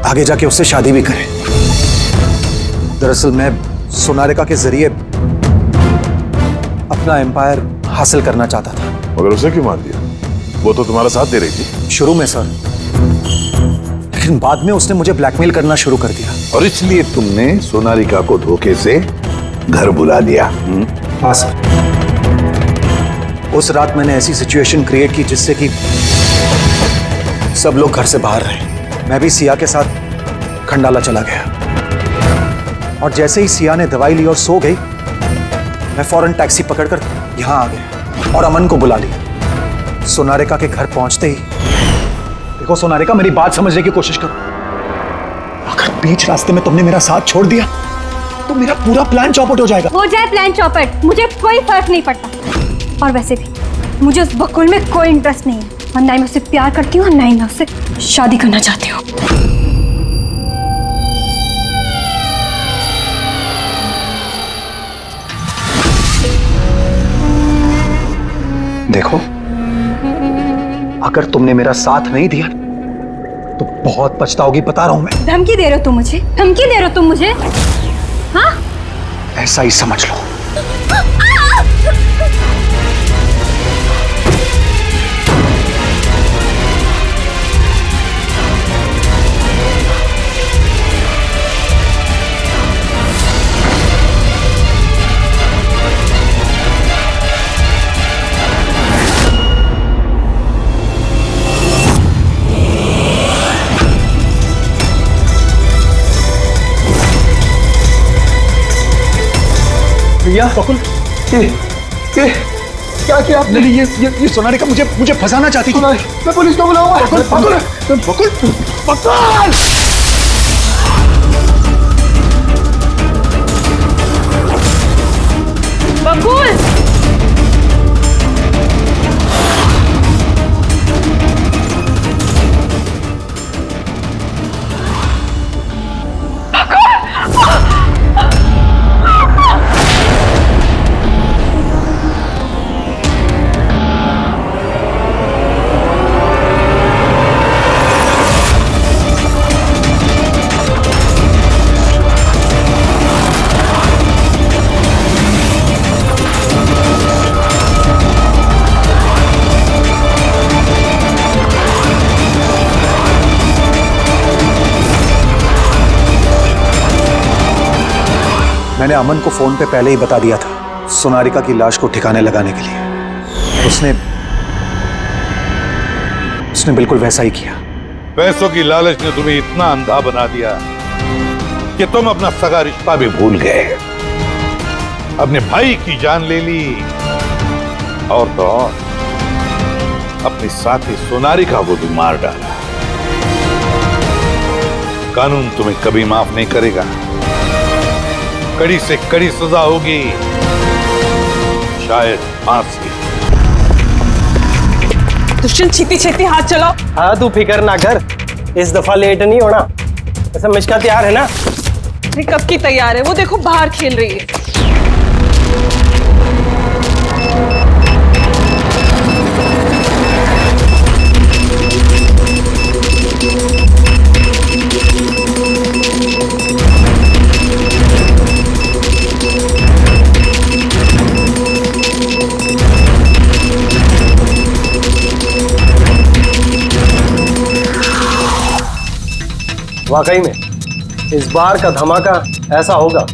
आगे जाके उससे शादी भी करे। दरअसल मैं सोनारिका के जरिए अपना एम्पायर हासिल करना चाहता था।
मगर उसे क्यों मान दिया? वो तो तुम्हारा साथ दे रही थी।
शुरू में सर, लेकिन बाद में उसने मुझे ब्लैकमेल करना शुरू कर दिया।
और इसलिए तुमने सोनारिका को धोखे से घर बुला लिया।
हाँ सर, उस रात मैंने ऐसी सिचुएशन क्रिएट की जिससे कि सब लोग घर से बाहर रहे। मैं भी सिया के साथ खंडाला चला गया और जैसे ही सिया ने दवाई ली और सो गई, मैं फौरन टैक्सी पकड़कर यहां आ गया और अमन को बुला लिया। सोनारिका के घर पहुंचते ही, देखो सोनारिका, मेरी बात समझने की कोशिश करो। अगर बीच रास्ते में तुमने मेरा साथ छोड़ दिया तो मेरा पूरा प्लान चौपट हो जाएगा।
हो जाए प्लान चौपट, मुझे कोई फर्क नहीं पड़ता। और वैसे भी मुझे उस बकुल में कोई इंटरेस्ट नहीं है, और ना ही मैं उससे प्यार करती हूँ और ना ही मैं उससे शादी करना चाहती हूँ।
देखो, अगर तुमने मेरा साथ नहीं दिया तो बहुत पछताओगी, बता रहा हूं मैं।
धमकी दे रहे हो तुम मुझे? धमकी दे रहे हो तुम मुझे? हाँ?
ऐसा ही समझ लो। भैया, बकुल, ये क्या किया आपने? ये सोनारिका मुझे फंसाना चाहती थी। मैं पुलिस को बुलाऊंगा। बकुल, बकुल, बकुल!
बकुल!
मैंने अमन को फोन पे पहले ही बता दिया था सोनारिका की लाश को ठिकाने लगाने के लिए। उसने बिल्कुल वैसा ही किया।
पैसों की लालच ने तुम्हें इतना अंधा बना दिया कि तुम अपना सगा रिश्ता भी भूल गए, अपने भाई की जान ले ली और तो और अपने साथी सोनारिका को भी मार डाला। कानून तुम्हें कभी माफ नहीं करेगा, कड़ी से कड़ी सजा होगी, शायद फांसी।
दुष्यंत, छेती छेती हाथ चलाओ।
हाँ, तू फिक्र ना कर, इस दफा लेट नहीं होना। ऐसा मिश्का तैयार है ना?
कब की तैयार है? वो देखो बाहर खेल रही है।
वाकई में इस बार का धमाका ऐसा होगा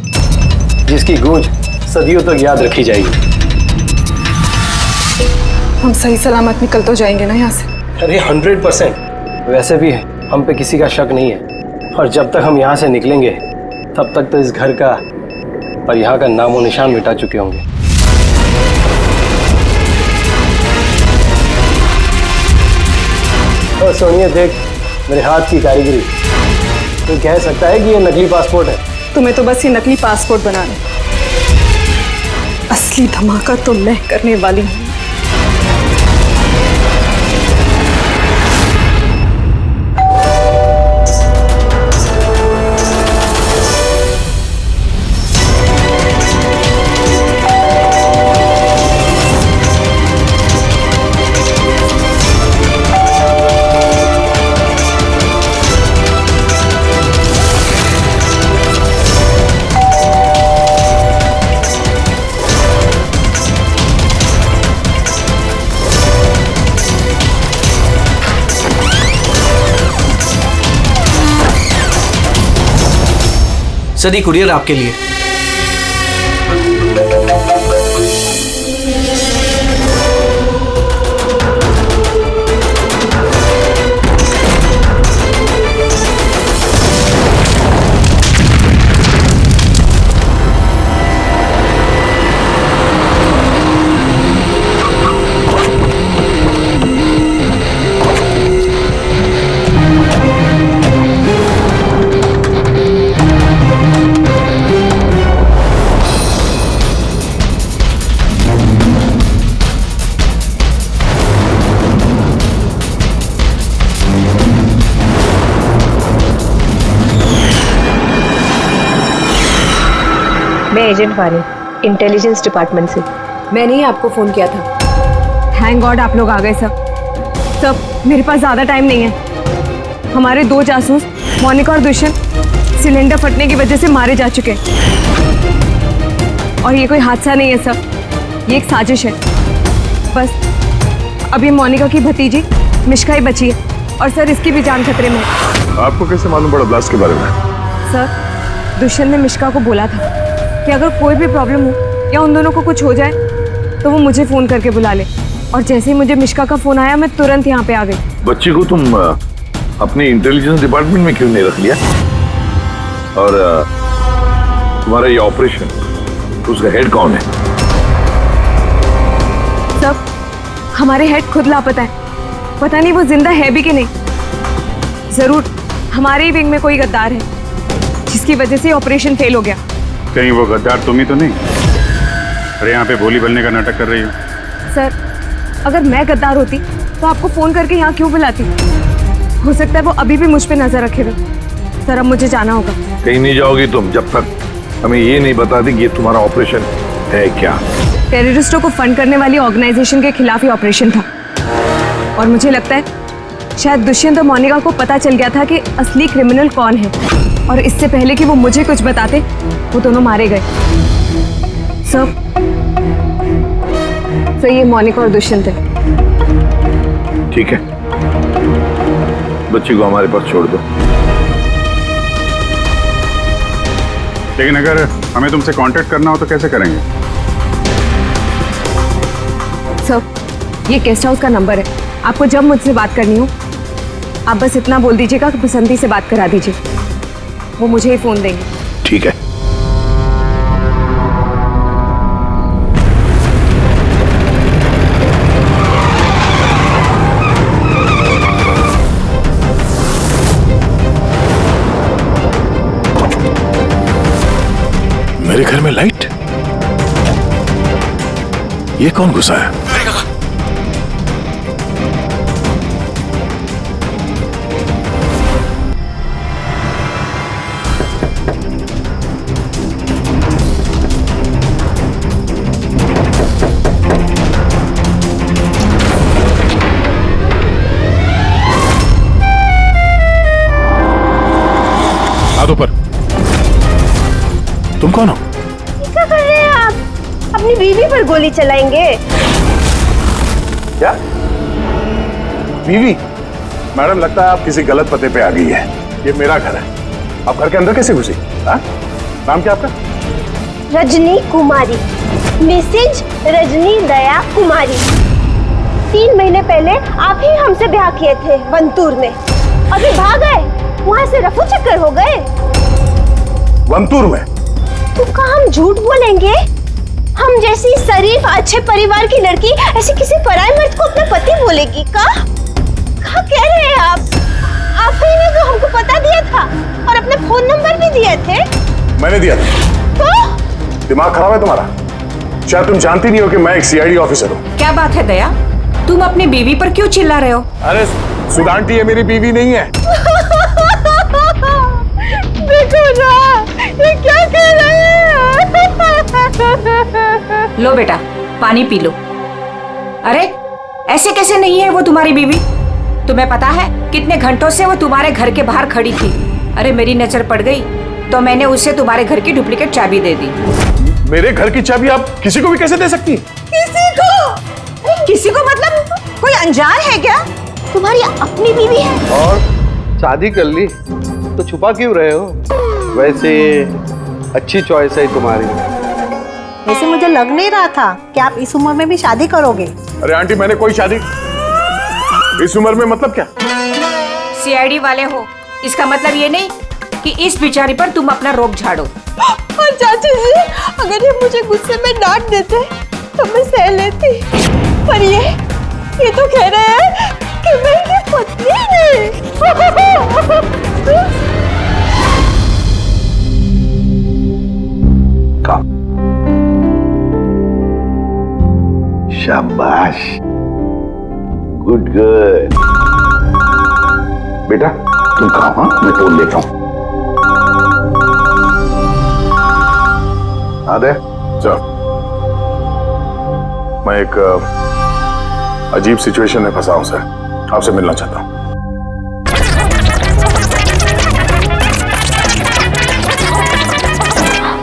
जिसकी गूंज सदियों तक याद रखी जाएगी।
हम सही सलामत निकल तो जाएंगे ना यहाँ से?
अरे 100%। वैसे भी हम पे किसी का शक नहीं है, और जब तक हम यहाँ से निकलेंगे तब तक तो इस घर का और यहाँ का नामो निशान मिटा चुके होंगे। और सोनिया, देख मेरे हाथ की कारीगरी। तो कह सकता है कि ये नकली पासपोर्ट है।
तुम्हें तो बस ये नकली पासपोर्ट बनाना है, असली धमाका तो मैं करने वाली हूँ।
सर, ये कुरियर आपके लिए।
मैं एजेंट वानी, इंटेलिजेंस डिपार्टमेंट से।
मैंने ही आपको फोन किया था। थैंक गॉड आप लोग आ गए सब। मेरे पास ज्यादा टाइम नहीं है। हमारे 2 जासूस मोनिका और दुष्यंत सिलेंडर फटने की वजह से मारे जा चुके हैं। और ये कोई हादसा नहीं है सर, ये एक साजिश है। बस अभी मोनिका की भतीजी मिश्का ही बची है और सर इसकी भी जान खतरे में है।
आपको कैसे मालूम पड़ा ब्लास्ट के बारे में?
सर दुष्यंत ने मिश्का को बोला था कि अगर कोई भी प्रॉब्लम हो या उन दोनों को कुछ हो जाए तो वो मुझे फोन करके बुला ले। और जैसे ही मुझे मिश्का का फोन आया मैं तुरंत यहाँ पे आ गई।
बच्ची को तुम अपने इंटेलिजेंस डिपार्टमेंट में क्यों नहीं रख लिया? और तुम्हारा ये ऑपरेशन, उसका हेड कौन है?
सब हमारे हेड खुद लापता है। पता नहीं वो जिंदा है भी कि नहीं। जरूर हमारे ही विंग में कोई गद्दार है जिसकी वजह से ऑपरेशन फेल हो गया।
कहीं वो गद्दार तुम ही तो नहीं? अरे यहाँ पे बोली बोलने का नाटक कर रही हो।
सर अगर मैं गद्दार होती तो आपको फोन करके यहाँ क्यों बुलाती? हो सकता है वो अभी भी मुझ पे नजर रखे हुए। सर अब मुझे जाना होगा।
कहीं नहीं जाओगी तुम जब तक हमें ये नहीं बता दी कि ये तुम्हारा ऑपरेशन है क्या।
टेररिस्टों को फंड करने वाली ऑर्गेनाइजेशन के खिलाफ ही ऑपरेशन था। और मुझे लगता है शायद दुष्यंत और मोनिका को पता चल गया था कि असली क्रिमिनल कौन है। और इससे पहले कि वो मुझे कुछ बताते वो दोनों मारे गए। सर ये मोनिका और दुष्यंत है।
ठीक है, बच्ची को हमारे पास छोड़ दो।
लेकिन अगर हमें तुमसे कांटेक्ट करना हो तो कैसे करेंगे?
सर ये गेस्ट हाउस का नंबर है। आपको जब मुझसे बात करनी हो आप बस इतना बोल दीजिएगा कि बसंती से बात करा दीजिए, वो मुझे ही फोन देंगे।
ठीक है।
मेरे घर में लाइट? ये कौन घुसा है? हाथ ऊपर। तुम कौन हो?
क्या कर रहे हैं आप? अपनी बीवी पर गोली चलाएंगे?
क्या बीवी? मैडम लगता है आप किसी गलत पते पे आ गई है। ये मेरा घर है, आप घर के अंदर कैसे घुसी? नाम क्या आपका?
रजनी कुमारी, मिसेज रजनी दया कुमारी। 3 महीने पहले आप ही हमसे ब्याह किए थे वंतूर में। अभी भाग गए, वहां से रफू चक्कर हो गए।
वंतूर में?
तो कहा हम झूठ बोलेंगे? हम जैसी शरीफ अच्छे परिवार की लड़की ऐसे किसी पराये मर्द को अपना पति बोलेगी का कह रहे हैं आप? आप ही ने तो हमको पता दिया था और अपने फोन नंबर भी दिए थे।
मैंने दिया था।
तो
दिमाग खराब है तुम्हारा? शायद तुम जानती नहीं हो कि मैं एक सीआईडी ऑफिसर हूँ।
क्या बात है दया, तुम अपनी बीवी पर क्यों चिल्ला रहे हो? अरे
सुधांटी ये मेरी बीवी नहीं है।
देखो ना, ये क्या कह रहे हैं?
लो बेटा पानी पी लो। अरे ऐसे कैसे नहीं है वो तुम्हारी बीवी? तुम्हें पता है कितने घंटों से वो तुम्हारे घर के बाहर खड़ी थी। अरे मेरी नजर पड़ गई तो मैंने उसे तुम्हारे घर की डुप्लीकेट चाबी दे दी।
मेरे घर की चाबी आप किसी को भी कैसे दे सकती?
किसी को? किसी को मतलब कोई अनजान है क्या? तुम्हारी अपनी बीवी है।
और शादी कर ली तो छुपा क्यों रहे हो? वैसे अच्छी चॉइस है तुम्हारी।
वैसे मुझे लग नहीं रहा था कि आप इस उम्र में भी शादी करोगे।
अरे आंटी मैंने कोई शादी इस उम्र में मतलब क्या?
सीआईडी वाले हो इसका मतलब ये नहीं कि इस बिचारी पर तुम अपना रोब झाड़ो।
और चाची जी अगर ये मुझे गुस्से में डांट देते तो मैं सह लेती, पर ये तो कह रहे हैं कि मैं इनकी पत्नी नहीं।
शाबाश, गुड गर्ल। बेटा तुम खाओ, हाँ मैं तोड़ लेता हूँ। हाँ दे।
चल, मैं एक अजीब सिचुएशन में फंसा हूं सर, आपसे मिलना चाहता हूं।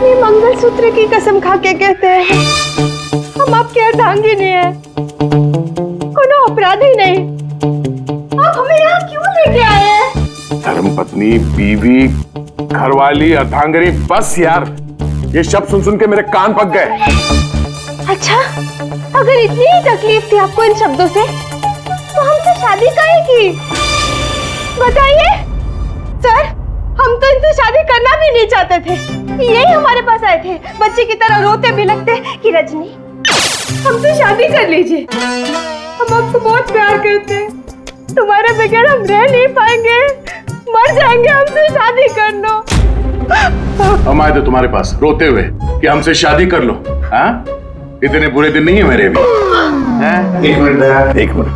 ये मंगलसूत्र की कसम खा के कहते हैं हम आपके अर्धांगिनी हैं, कोनो अपराधी नहीं। आप हमें यहाँ क्यों लेके आए हैं?
धर्मपत्नी, बीवी, घरवाली, अर्धांगिनी, बस यार, ये शब्द सुन सुन के मेरे कान पक गए।
अच्छा, अगर इतनी ही तकलीफ थी आपको इन शब्दों से, तो हमसे शादी काहे की? बताइए सर, हम तो इनसे शादी करना भी नहीं चाहते थे। यही हमारे पास आए थे, बच्चे की तरह रोते बिलखते कि रजनी हमसे शादी कर लीजिए, हम आपको बहुत प्यार करते हैं, तुम्हारे बगैर हम रह नहीं पाएंगे, मर जाएंगे, हमसे शादी कर लो।
हम आए थे तुम्हारे पास रोते हुए कि हमसे शादी कर लो। हाँ, इतने बुरे दिन नहीं है मेरे भी।
एक मिनट दया, एक मिनट।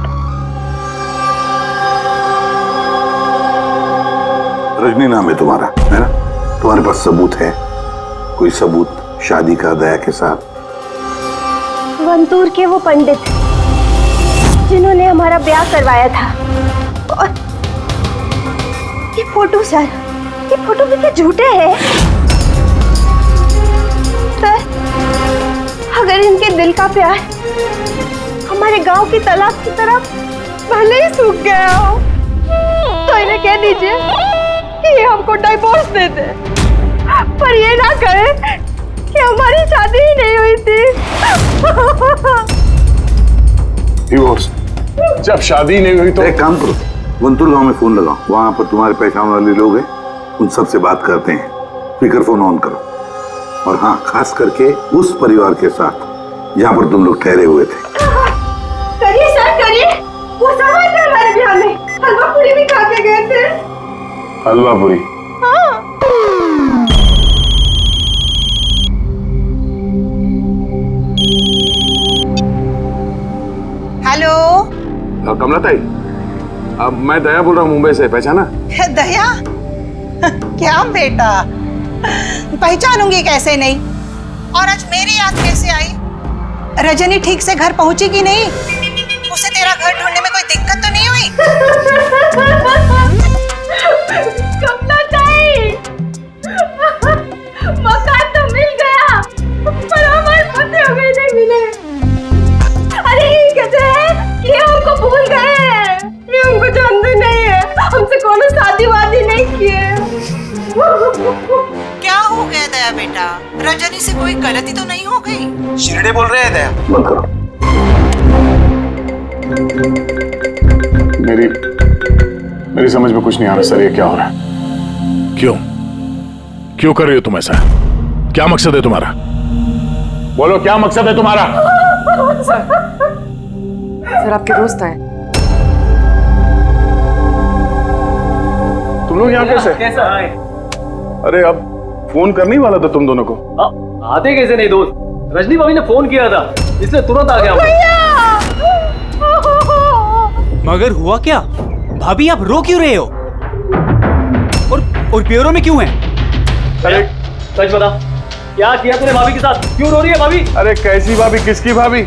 रजनी नाम है तुम्हारा, है ना? तुम्हारे पास सबूत है? कोई सबूत शादी का दया के साथ?
वंतूर के वो पंडित जिन्होंने हमारा ब्याह करवाया था, और ये फोटो सर, ये फोटो भी क्या झूठे हैं? सर, अगर इनके दिल का प्यार हमारे गांव की तालाब की तरफ भले ही सूख गया हो, तो इन्हें कह दीजिए कि ये हमको डिवोर्स दे दे, पर ये ना कहे कि हमारी शादी ही नहीं हुई थी।
डिवोर्स? जब शादी नहीं हुई तो
एक काम करो, वंतुर गांव में फोन लगाओ, वहां पर तुम्हारे पहचान वाले लोग हैं, उन सबसे बात करते हैं। स्पीकर फोन ऑन करो, और हाँ, खास करके उस परिवार के साथ जहां पर तुम लोग ठहरे हुए थे।
करिए सर, करिए। वो सब आए थे हमारे ब्याह में, हलवा पूरी भी खा के गए थे।
हलवा पूरी?
हाँ।
हेलो,
कमला ताई, अब मैं दया बोल रहा हूँ, मुंबई से, पहचाना?
दया? क्या बेटा, पहचानूंगी कैसे नहीं? और आज मेरी याद कैसे आई? रजनी ठीक से घर पहुंची कि नहीं? उसे तेरा घर ढूंढने में कोई दिक्कत तो नहीं हुई?
कमला ताई, मकान तो मिल गया, पर हमारे पते हमें नहीं मिले। अरे ये कैसे है? ये हमको भूल गए हैं, ये हमको जानते नहीं है, हमसे कोनो शादी वादी नहीं किए।
क्या हो गया दया बेटा? रजनी से कोई गलती तो नहीं हो गई?
शिरडे बोल रहे हैं दया।
बंद करो।
मेरी समझ में कुछ नहीं आ रहा सर, ये क्या हो रहा है?
क्यों कर रही हो तुम ऐसा? क्या मकसद है तुम्हारा?
बोलो, क्या मकसद है तुम्हारा?
सर आपके दोस्त आए।
तुम लोग यहाँ कैसे?
कैसा आए?
अरे अब फोन करने ही वाला था तुम दोनों को।
आते कैसे नहीं दोस्त? रजनी भाभी ने फोन किया था, इसलिए तुरंत आ गया।
मगर हुआ क्या? भाभी आप रो क्यों रहे हो? और प्योरो में क्यों हैं?
अरे सच बता, क्या किया तूने भाभी के साथ? क्यों रो रही है भाभी?
अरे कैसी भाभी, किसकी भाभी?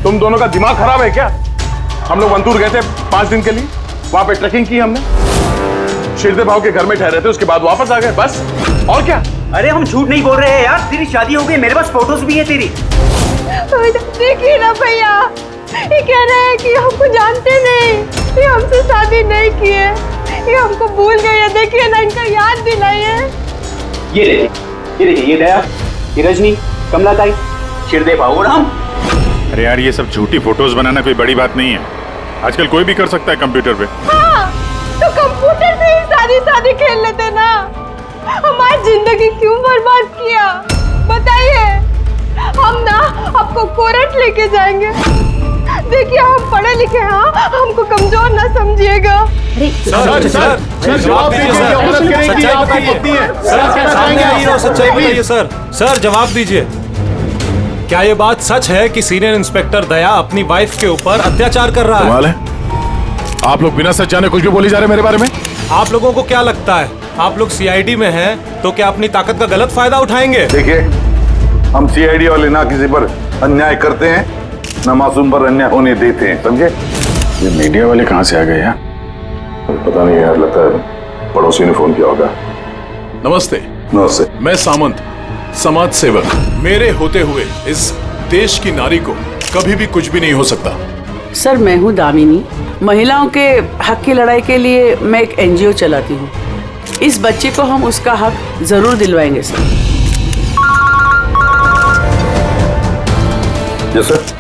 तुम दोनों का दिमाग खराब है क्या? हम लोग वंतूर गए थे 5 दिन के लिए, वहां पे ट्रैकिंग की हमने, शिरदे भाव के घर में ठहरे थे, उसके बाद वापस आ गए, बस। और क्या?
अरे हम झूठ नहीं बोल रहे हैं यार, तेरी शादी हो गई, मेरे पास फोटोज भी है तेरी।
देखिए ना भैया, ये कह रहे हैं कि हमको जानते नहीं, ये हमसे शादी नहीं किए, ये हमको भूल गए हैं। देखिए ना, इनका याद दिलाइए।
ये देखिए, ये दया, ये रजनी, कमला ताई, शिरदे भाव और हम।
अरे यार, ये सब झूठी फोटोज बनाना कोई बड़ी बात नहीं है, आजकल कोई भी कर सकता है कंप्यूटर पे।
हाँ, तो कंप्यूटर से ही शादी खेल लेते ना, हमारी जिंदगी क्यों बर्बाद किया? बताइए, हम ना आपको कोर्ट लेके जाएंगे। देखिए, हम पढ़े लिखे हैं, हमको कमजोर ना समझिएगा।
सर जवाब दीजिए। सर जवाब दीजिए, क्या ये बात सच है कि सीनियर इंस्पेक्टर दया अपनी वाइफ के ऊपर अत्याचार कर रहा
कमाल है, आप लोग बिना सच जाने कुछ भी बोले जा रहे हैं मेरे बारे में।
आप लोगों को क्या लगता है, आप लोग सीआईडी में हैं तो क्या अपनी ताकत का गलत फायदा उठाएंगे?
देखिए, हम सीआईडी वाले ना किसी पर अन्याय करते हैं, ना मासूम पर अन्याय होने देते हैं, समझे?
ये मीडिया वाले कहाँ से आ गए यार?
पता नहीं यार, लगता है पड़ोसी ने फोन किया होगा।
नमस्ते।
नमस्ते।
मैं सामंत, समाज सेवक। मेरे होते हुए इस देश की नारी को कभी भी कुछ भी नहीं हो सकता।
सर मैं हूँ दामिनी, महिलाओं के हक की लड़ाई के लिए मैं एक एनजीओ चलाती हूँ। इस बच्चे को हम उसका हक जरूर दिलवाएंगे सर।
Yes sir.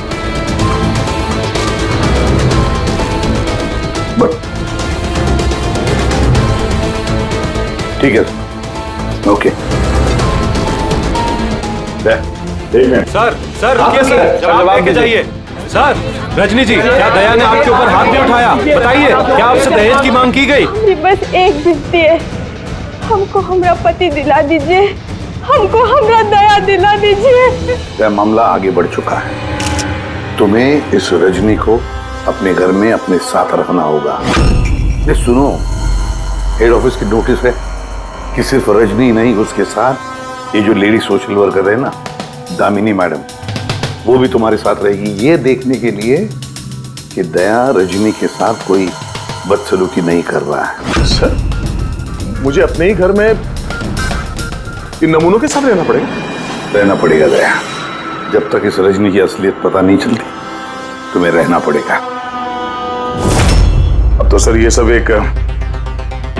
ठीक है, ओके।
सर सर रुकिए सर, जवाब लेके जाइए। सर रजनी जी, क्या दया ने आपके ऊपर हाथ भी उठाया? बताइए, क्या आपसे दहेज की मांग की गई?
बस एक विनती है, हमको हमारा पति दिला दीजिए, हमको हमारा दया दिला दीजिए।
यह मामला आगे बढ़ चुका है, तुम्हें इस रजनी को अपने घर में अपने साथ रखना होगा। ये सुनो, हेड ऑफिस की नोटिस है कि सिर्फ रजनी नहीं, उसके साथ ये जो लेडी सोशल वर्कर है ना, दामिनी मैडम, वो भी तुम्हारे साथ रहेगी, ये देखने के लिए कि दया रजनी के साथ कोई बदसलूकी नहीं कर रहा है।
सर, मुझे अपने ही घर में इन नमूनों के साथ रहना पड़ेगा?
रहना पड़ेगा दया, जब तक इस रजनी की असलियत पता नहीं चलती तुम्हें रहना पड़ेगा।
अब तो सर ये सब एक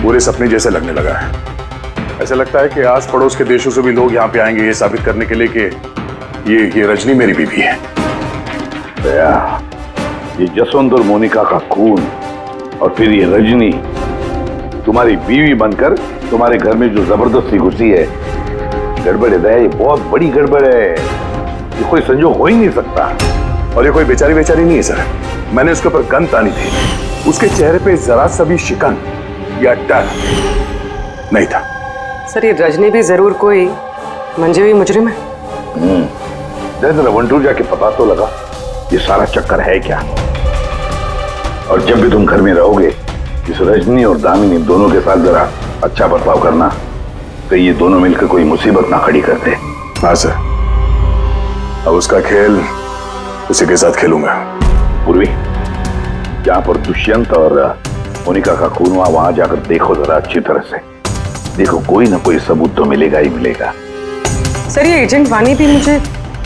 पूरे सपने जैसे लगने लगा है। ऐसा लगता है कि आस पड़ोस के देशों से भी लोग यहाँ पे आएंगे ये साबित करने के लिए कि ये रजनी मेरी बीवी है।
दया, ये जसवंत और मोनिका का खून और फिर ये रजनी तुम्हारी बीवी बनकर तुम्हारे घर में जो जबरदस्ती घुसी है, गड़बड़ है दया, ये बहुत बड़ी गड़बड़ है, ये कोई संजोग हो ही नहीं सकता।
और ये कोई बेचारी नहीं है सर, मैंने उसके ऊपर गन तानी थी, उसके चेहरे पे जरा सा भी शिकन या डर नहीं था।
सर ये रजनी भी जरूर कोई मंजे हुई मुजरिम है।
जरा वंटूर जाके पता तो लगा ये सारा चक्कर है क्या। और जब भी तुम घर में रहोगे, इस रजनी और दामिनी दोनों के साथ जरा अच्छा बर्ताव करना, तो ये दोनों मिलकर कोई मुसीबत ना खड़ी करते।
हाँ सर, अब उसका खेल उसी के साथ खेलूंगा।
पूर्वी, जहां पर दुष्यंत और मोनिका का खून हुआ, वहां जाकर देखो जरा अच्छी तरह से, देखो कोई ना कोई सबूत तो मिलेगा ही मिलेगा।
सर ये एजेंट वानी भी मुझे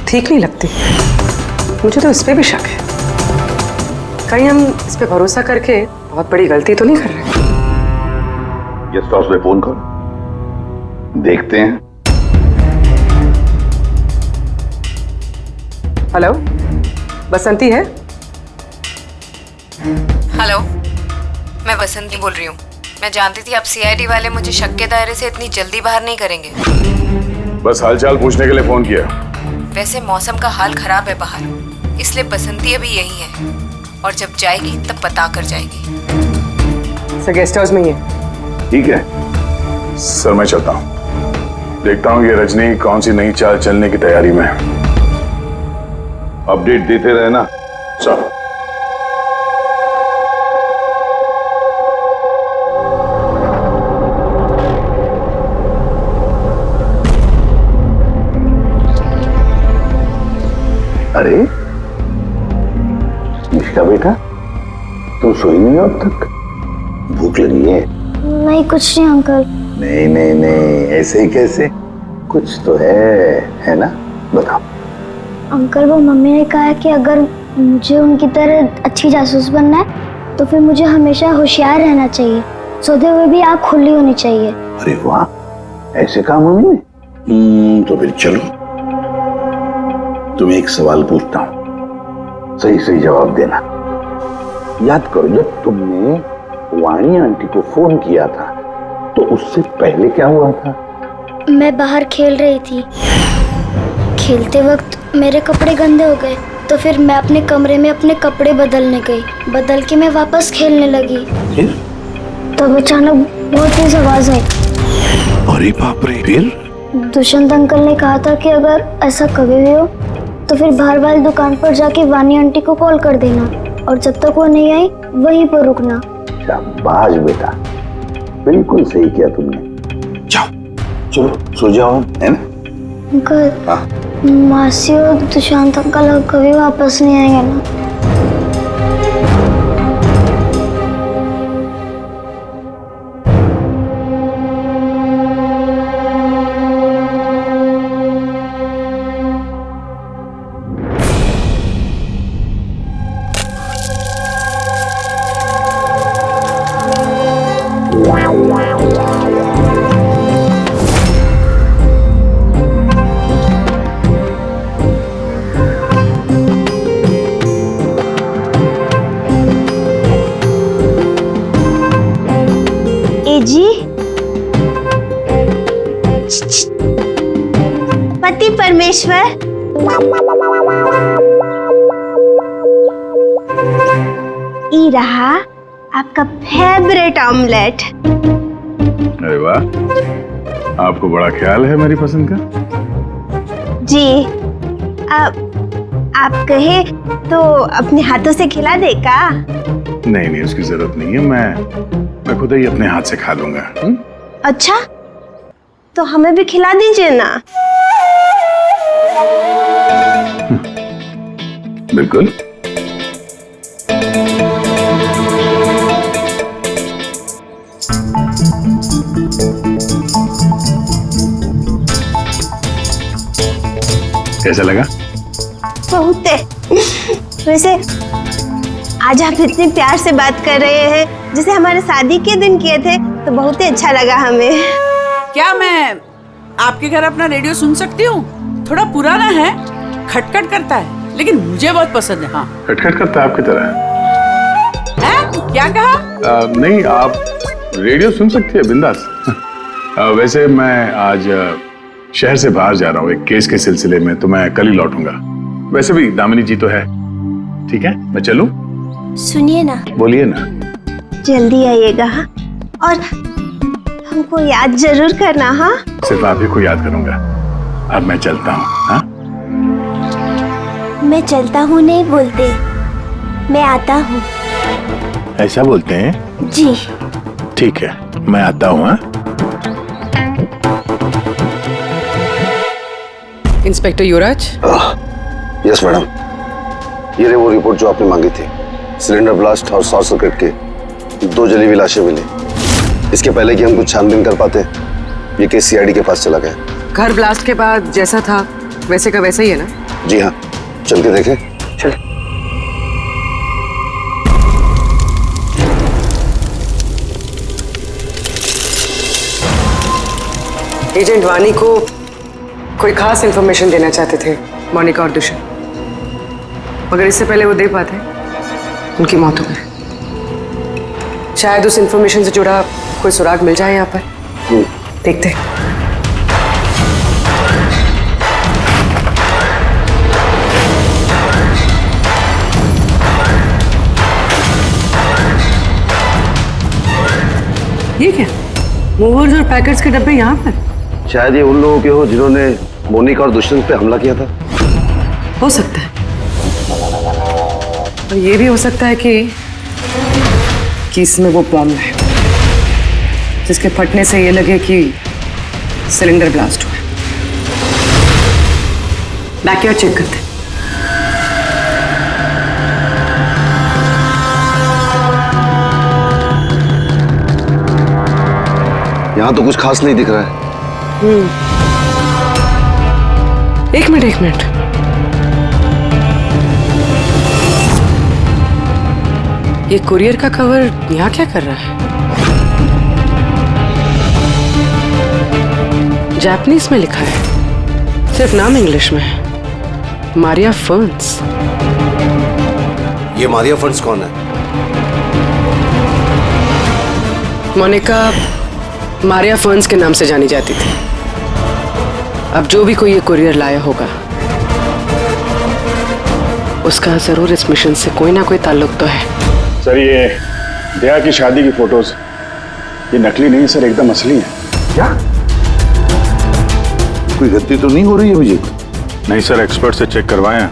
ठीक नहीं लगती, मुझे तो इस पे भी शक है, कहीं हम इस पे भरोसा करके बहुत बड़ी गलती तो नहीं कर रहे।
गेस्ट हाउस में फोन करो, देखते हैं।
हेलो, बसंती है?
हेलो, मैं बसंती बोल रही हूँ। मैं जानती थी अब सीआईडी वाले मुझे शक के दायरे से इतनी जल्दी बाहर नहीं करेंगे।
बस हालचाल पूछने के लिए फोन किया।
वैसे मौसम का हाल खराब है बाहर, इसलिए बसंती अभी यही है, और जब जाएगी तब पता कर जाएगी।
सर गेस्ट हाउस में ही है।
ठीक है
सर, मैं चलता हूँ, देखता हूँ ये रजनी कौन सी नई चाल चलने की तैयारी में।
अपडेट देते रहना।
सर।
अरे निष्का बेटा, तुम सोई नहीं हो अब तक? भूख लगी है?
नहीं कुछ नहीं अंकल।
नहीं नहीं नहीं, ऐसे ही कैसे, कुछ तो है ना? बताओ।
अंकल वो मम्मी ने कहा है कि अगर मुझे उनकी तरह अच्छी जासूस बनना है तो फिर मुझे हमेशा होशियार रहना चाहिए, सोते हुए भी आँख खुली होनी चाहिए।
अरे वाह, ऐसे काम मम्मी ने? तो फिर चलो, तुम्हें एक सवाल पूछता हूँ, सही सही जवाब देना। याद करो, जब तुमने वाणी आंटी को फोन किया था तो उससे पहले क्या हुआ था?
मैं बाहर खेल रही थी, खेलते वक्त मेरे कपड़े गंदे हो गए, तो फिर मैं अपने कमरे में अपने कपड़े बदलने गई, बदल के मैं वापस खेलने लगी।
फिर?
तब अचानक बहुत तेज आवाज आई।
अरे बाप रे, फिर?
दुष्यंत अंकल ने कहा था कि अगर ऐसा कभी भी हो तो फिर बाहर वाली दुकान पर जाके वानी आंटी को कॉल कर देना, और जब तक वो नहीं आई वहीं पर रुकना।
शाबाश बेटा, बिल्कुल सही किया तुमने। जाओ, चलो सो जाओ, है ना?
अंकल,
हाँ
मासी और दुशांत अंकल कभी वापस नहीं आएंगे ना?
जी पति परमेश्वर, ये रहा आपका फेवरेट ऑमलेट।
अरे वाह, आपको बड़ा ख्याल है मेरी पसंद का।
जी आप कहे तो अपने हाथों से खिला दे का?
नहीं, उसकी जरूरत नहीं है, मैं खुद ही अपने हाथ से खा लूंगा।
अच्छा, तो हमें भी खिला दीजिए ना।
बिल्कुल। कैसा लगा?
बहुत है। वैसे आज आप इतने प्यार से बात कर रहे हैं जैसे हमारे शादी के दिन किए थे, तो बहुत ही अच्छा लगा हमें।
क्या मैं आपके घर अपना रेडियो सुन सकती हूँ? थोड़ा पुराना है, खटखट करता है, लेकिन मुझे बहुत पसंद है। हाँ,
खटखट करता है आपकी तरह।
क्या कहा?
नहीं, आप रेडियो सुन सकती है बिंदास। वैसे मैं आज शहर से बाहर जा रहा हूँ एक केस के सिलसिले में, तो मैं कल ही लौटूंगा। वैसे भी दामिनी जी तो है। ठीक है, मैं चलूं?
सुनिए ना।
बोलिए ना।
जल्दी आइएगा और हमको याद जरूर करना। हाँ,
सिर्फ आप ही को याद करूंगा। अब मैं चलता हूँ। हाँ,
मैं चलता हूँ नहीं बोलते, मैं आता हूँ।
ऐसा बोलते हैं?
जी
ठीक है, मैं आता हूँ। हाँ,
इंस्पेक्टर युवराज।
यस मैडम, ये रही वो रिपोर्ट जो आपने मांगी थी। सिलेंडर ब्लास्ट और शॉर्ट सर्किट के 2 जली हुई लाशें मिली। इसके पहले कि हम कुछ छानबीन कर पाते, ये केस सीआईडी के पास चला गया।
घर ब्लास्ट के बाद जैसा था वैसे का वैसा ही है ना?
जी हाँ, चल के देखें। चल।
एजेंट वानी को कोई खास इंफॉर्मेशन देना चाहते थे मोनिका और दुष्यंत, मगर इससे पहले वो दे पाते उनकी मौत हो गई। शायद उस इंफॉर्मेशन से जुड़ा कोई सुराग मिल जाए यहाँ पर। देखते हैं। ये क्या? मूवर्स और पैकेट्स के डब्बे यहाँ पर?
शायद ये उन लोगों के हो जिन्होंने मोनिका और दुष्यंत पे हमला किया था।
हो सकता है, और ये भी हो सकता है कि इसमें वो बॉम्ब है जिसके फटने से ये लगे कि सिलेंडर ब्लास्ट हुआ। बैकयार्ड चेक करते हैं।
यहाँ तो कुछ खास नहीं दिख रहा है।
एक मिनट। ये कुरियर का कवर यहाँ क्या कर रहा है? जापानीज में लिखा है, सिर्फ नाम इंग्लिश में है, मारिया फर्न्स।
ये मारिया फर्न्स कौन है?
मोनिका मारिया फर्न्स के नाम से जानी जाती थी। अब जो भी कोई ये कुरियर लाया होगा, उसका जरूर इस मिशन से कोई ना कोई ताल्लुक तो है।
सर, ये दया की शादी की फोटोज ये नकली नहीं सर, एकदम असली है।
क्या? कोई गलती तो नहीं हो रही है मुझे?
नहीं सर, एक्सपर्ट से चेक करवाए हैं,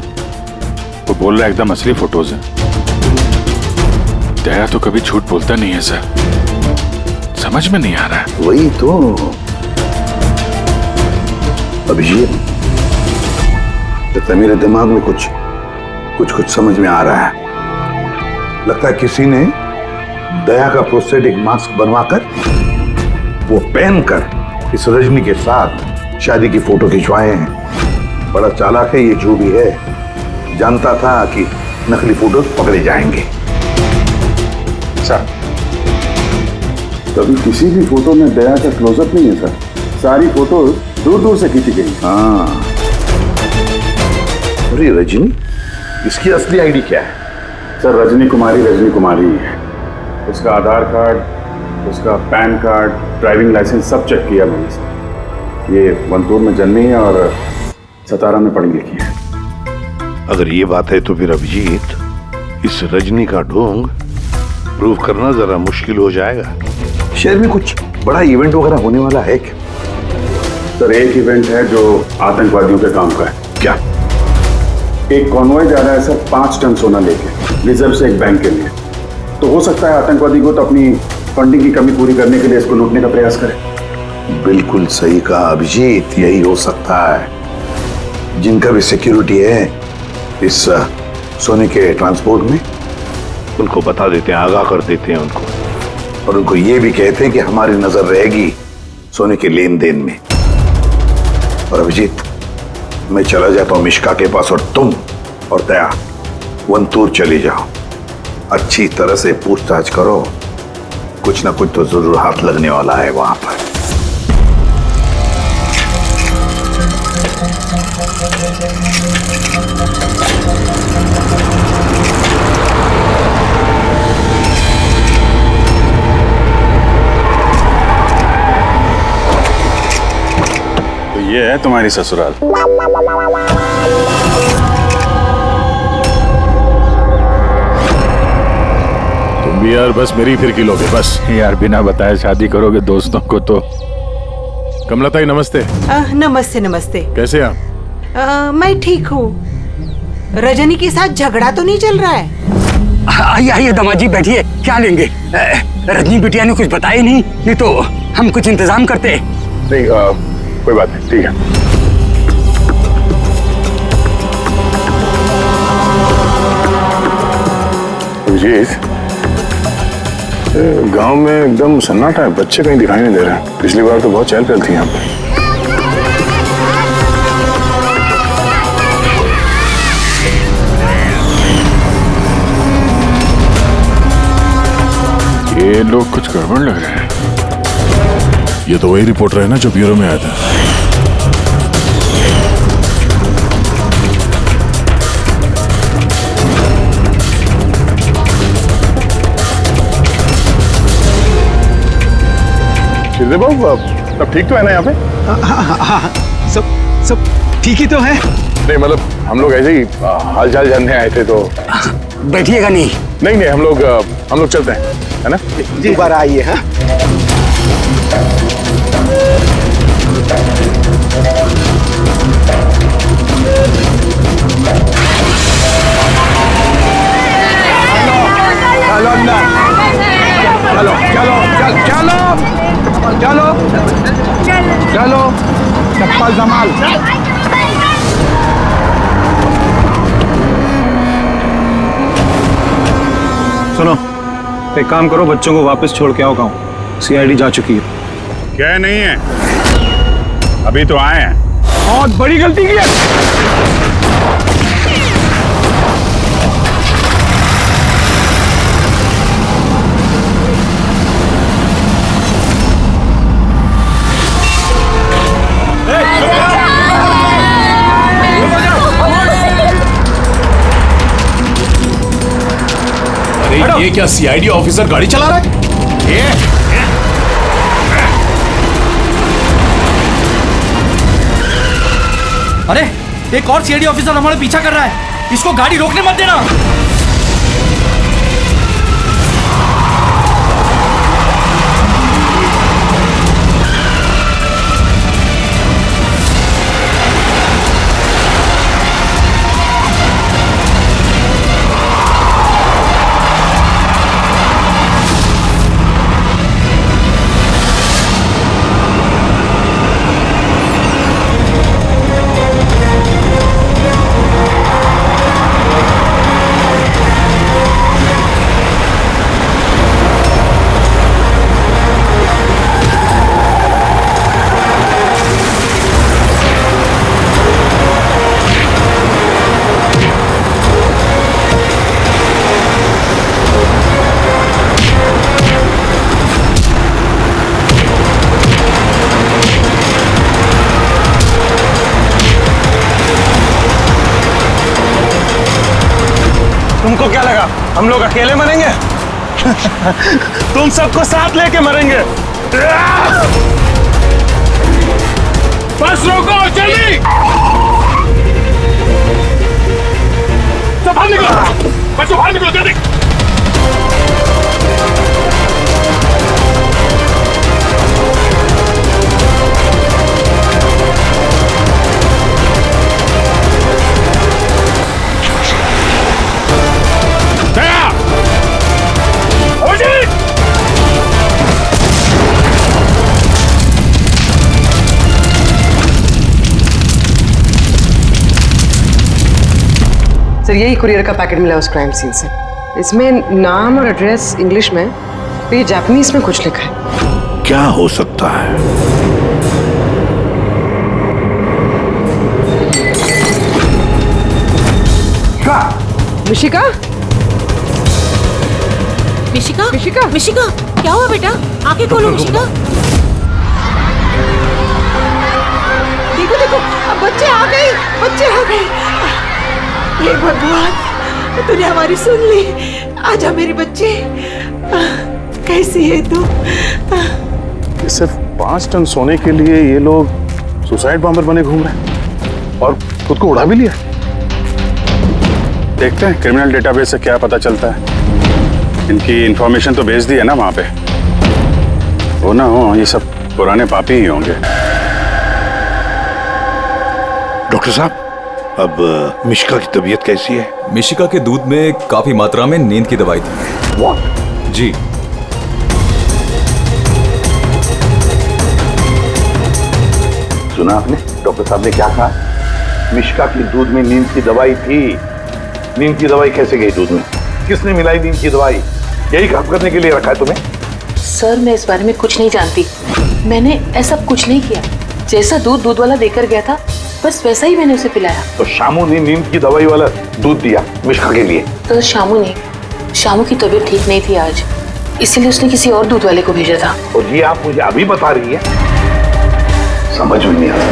वो बोल रहा है एकदम असली फोटोज हैं। दया तो कभी झूठ बोलता नहीं है सर, समझ में नहीं आ रहा है।
वही तो अभिषेक, लगता है मेरे दिमाग में कुछ समझ में आ रहा है। लगता है किसी ने दया का प्रोस्थेटिक मास्क बनवाकर वो पहनकर इस रजनी के साथ शादी की फोटो खिंचवाए हैं। बड़ा चालाक है ये जो भी है, जानता था कि नकली फोटो पकड़े जाएंगे।
सर, कभी किसी भी फोटो में दया का क्लोजअप नहीं है सर, सारी फोटोज दूर दूर से खींची गई।
हाँ, अरे रजनी, इसकी असली आईडी क्या है?
सर रजनी कुमारी है। उसका आधार कार्ड, उसका पैन कार्ड, ड्राइविंग लाइसेंस सब चेक किया मैंने सर। ये वंतूर में जन्मी है और सतारा में पढ़ी लिखी है।
अगर ये बात है तो फिर अभिजीत, इस रजनी का ढोंग प्रूव करना जरा मुश्किल हो जाएगा। शहर में कुछ बड़ा इवेंट वगैरह होने वाला है क्या?
सर एक इवेंट है जो आतंकवादियों के काम का है।
क्या?
एक कॉन्वॉय जा रहा है सर 5 टन सोना लेके रिजर्व से एक बैंक के लिए। तो हो सकता है आतंकवादी को तो अपनी फंडिंग की कमी पूरी करने के लिए इसको लूटने का प्रयास करे।
बिल्कुल सही कहा अभिजीत, यही हो सकता है। जिनका भी सिक्योरिटी है इस सोने के ट्रांसपोर्ट में, उनको बता देते हैं, आगाह कर देते हैं उनको, और उनको ये भी कहते हैं कि हमारी नजर रहेगी सोने के लेन देन में। और अभिजीत, मैं चला जाता हूं मिश्का के पास और तुम और दया वंतूर चले जाओ। अच्छी तरह से पूछताछ करो, कुछ ना कुछ तो जरूर हाथ लगने वाला है वहां पर।
तो ये है तुम्हारी ससुराल।
तुम भी यार बस मेरी फिर किलोगे बस।
यार बिना बताए शादी करोगे दोस्तों को तो।
कमलताई नमस्ते।
नमस्ते नमस्ते।
कैसे आप?
मैं ठीक हूँ। रजनी के साथ झगड़ा तो नहीं चल रहा है?
आइए आइए दामाद जी बैठिए, क्या लेंगे? रजनी बिटिया ने कुछ बताया नहीं तो हम कुछ इंतजाम करते।
नहीं कोई बात नहीं, ठीक है। गांव में एकदम सन्नाटा है, बच्चे कहीं दिखाई नहीं दे रहे। पिछली बार तो बहुत चहल पहल थी यहाँ पे।
ये लोग कुछ गड़बड़ लग रहे हैं। ये तो वही रिपोर्टर है ना जो ब्यूरो में आया था।
शिरदे बाबू, सब ठीक तो है ना यहाँ पे?
हाँ, सब ठीक ही तो है।
नहीं मतलब हम लोग ऐसे ही हाल चाल जानने आए थे तो।
बैठिएगा नहीं?
नहीं हम लोग चलते हैं, है ना?
दोबारा आइए। हाँ
चलो चप्पल संभाल।
सुनो, एक काम करो, बच्चों को वापस छोड़ के आओ गाँव। सीआईडी जा चुकी है।
क्या नहीं है, अभी तो आए हैं।
बहुत बड़ी गलती की है।
अरे ये क्या सीआईडी ऑफिसर गाड़ी चला रहा है?
अरे एक और सीआईडी ऑफिसर हमारे पीछा कर रहा है, इसको गाड़ी रोकने मत देना।
हम लोग अकेले मरेंगे? तुम सबको साथ लेके मरेंगे। बस रोको, जल्दी! सब बाहर निकलो, बच्चों बाहर निकलो जल्दी!
सर यही कुरियर का पैकेट मिला उस क्राइम सीन से। इसमें नाम और एड्रेस इंग्लिश में, तो ये जापानीज में कुछ लिखा है।
क्या हो सकता है?
मिशिका?
मिशिका? मिशिका? मिशिका? क्या हुआ बेटा? आंखें खोलो मिशिका।
देखो देखो, अब बच्चे आ गए, बच्चे आ गए। ये भगवान, तूने हमारी सुन ली। आजा मेरे बच्चे। कैसी है तू?
सिर्फ 5 टन सोने के लिए ये लोग सुसाइड बॉम्बर बने घूम रहे हैं और खुद को उड़ा भी लिया। देखते हैं क्रिमिनल डेटाबेस से क्या पता चलता है। इनकी इंफॉर्मेशन तो भेज दी है ना वहां पे। वो ना हो ये सब पुराने पापी ही होंगे।
डॉक्टर साहब, अब मिशिका की तबीयत कैसी है?
मिशिका के दूध में काफी मात्रा में नींद की दवाई थी।
What?
जी।
सुना आपने डॉक्टर साहब ने क्या कहा? मिशिका की दूध में नींद की दवाई थी। नींद की दवाई कैसे गई दूध में? किसने मिलाई नींद की दवाई? यही काम करने के लिए रखा है तुम्हें?
सर मैं इस बारे में कुछ नहीं जानती। मैंने ऐसा कुछ नहीं किया। जैसा दूध दूध वाला देकर गया था बस वैसा ही मैंने उसे पिलाया।
तो शामू ने नींद की दवाई वाला दूध दिया मिशिका के लिए?
तो शामू की तबीयत ठीक नहीं थी आज, इसलिए उसने किसी और दूध वाले को भेजा था।
और ये आप मुझे अभी बता रही है? समझ में नहीं आ रहा।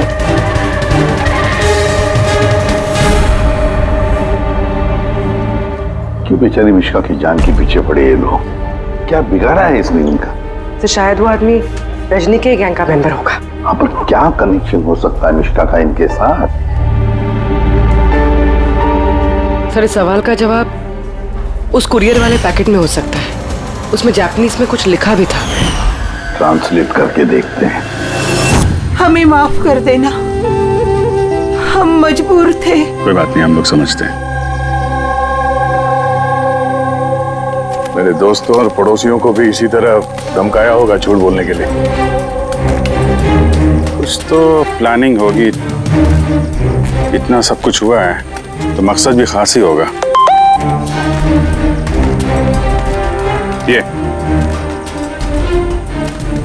क्यों बेचारी मिशिका की जान के पीछे पड़े ये लोग? क्या बिगाड़ा है इसने इनका?
तो शायद वो आदमी रजनी के गैंग का मेंबर होगा।
हाँ, पर क्या कनेक्शन हो सकता है मिशिका का इनके साथ?
सर इस सवाल का जवाब उस कुरियर वाले पैकेट में हो सकता है। उसमें जापानीज में कुछ लिखा भी था।
ट्रांसलेट करके देखते हैं।
हमें माफ कर देना, हम मजबूर थे।
कोई बात नहीं, हम लोग समझते हैं।
मेरे दोस्तों और पड़ोसियों को भी इसी तरह धमकाया होगा झूठ बोलने के लिए।
कुछ तो प्लानिंग होगी। इतना सब कुछ हुआ है तो मकसद भी खास ही होगा। ये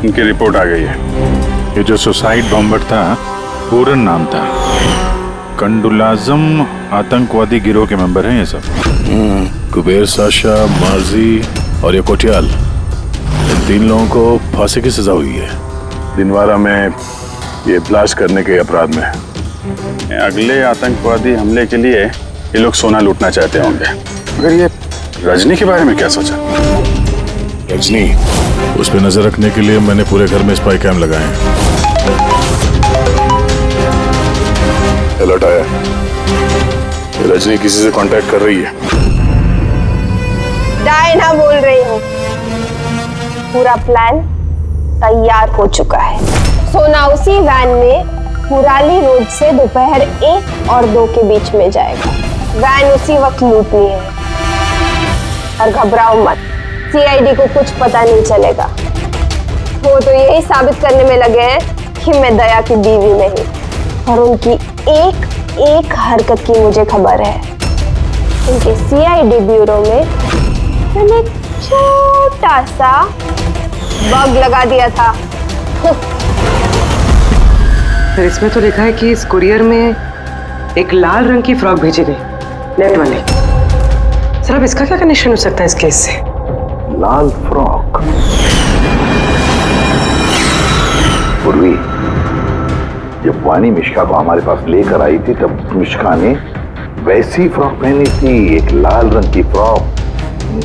इनकी रिपोर्ट आ गई है।
ये जो सुसाइड बॉम्बर था पूरन नाम था। कंडुलाजम आतंकवादी गिरोह के मेंबर हैं ये सब।
कुबेर साशा, मार्जी और ये कोटियाल, इन 3 लोगों को फांसी की सजा हुई है।
दिनवारा में ये ब्लास्ट करने के अपराध में।
अगले आतंकवादी हमले के लिए ये लोग सोना लूटना चाहते होंगे। मगर ये रजनी के बारे में क्या सोचा?
रजनी, उस पर नजर रखने के लिए मैंने पूरे घर में स्पाई कैम लगाए हैं।
अलर्ट आया, रजनी किसी से कांटेक्ट कर रही है।
डायना बोल रही हूँ। पूरा प्लान तैयार हो चुका है। सोना उसी वैन में मुराली रोड से दोपहर 1 और 2 के बीच में जाएगा। वैन उसी वक्त लूटनी है। और घबराओ मत, सीआईडी को कुछ पता नहीं चलेगा। वो तो यही साबित करने में लगे हैं कि मैं दया की बीवी नहीं, और उनकी एक हरकत की मुझे खबर है। उनके सीआईडी ब्यूरो में मैंने छोटा सा बग लगा दिया था।
सर इसमें तो लिखा है कि इस कुरियर में एक लाल रंग की फ्रॉक भेजी गई, नेट वाली। सर अब इसका क्या कनेक्शन हो सकता है इस केस से?
लाल फ्रॉक? पूर्वी, जब वानी मिशिका को हमारे पास लेकर आई थी तब मिशिका ने वैसी फ्रॉक पहनी थी, एक लाल रंग की फ्रॉक।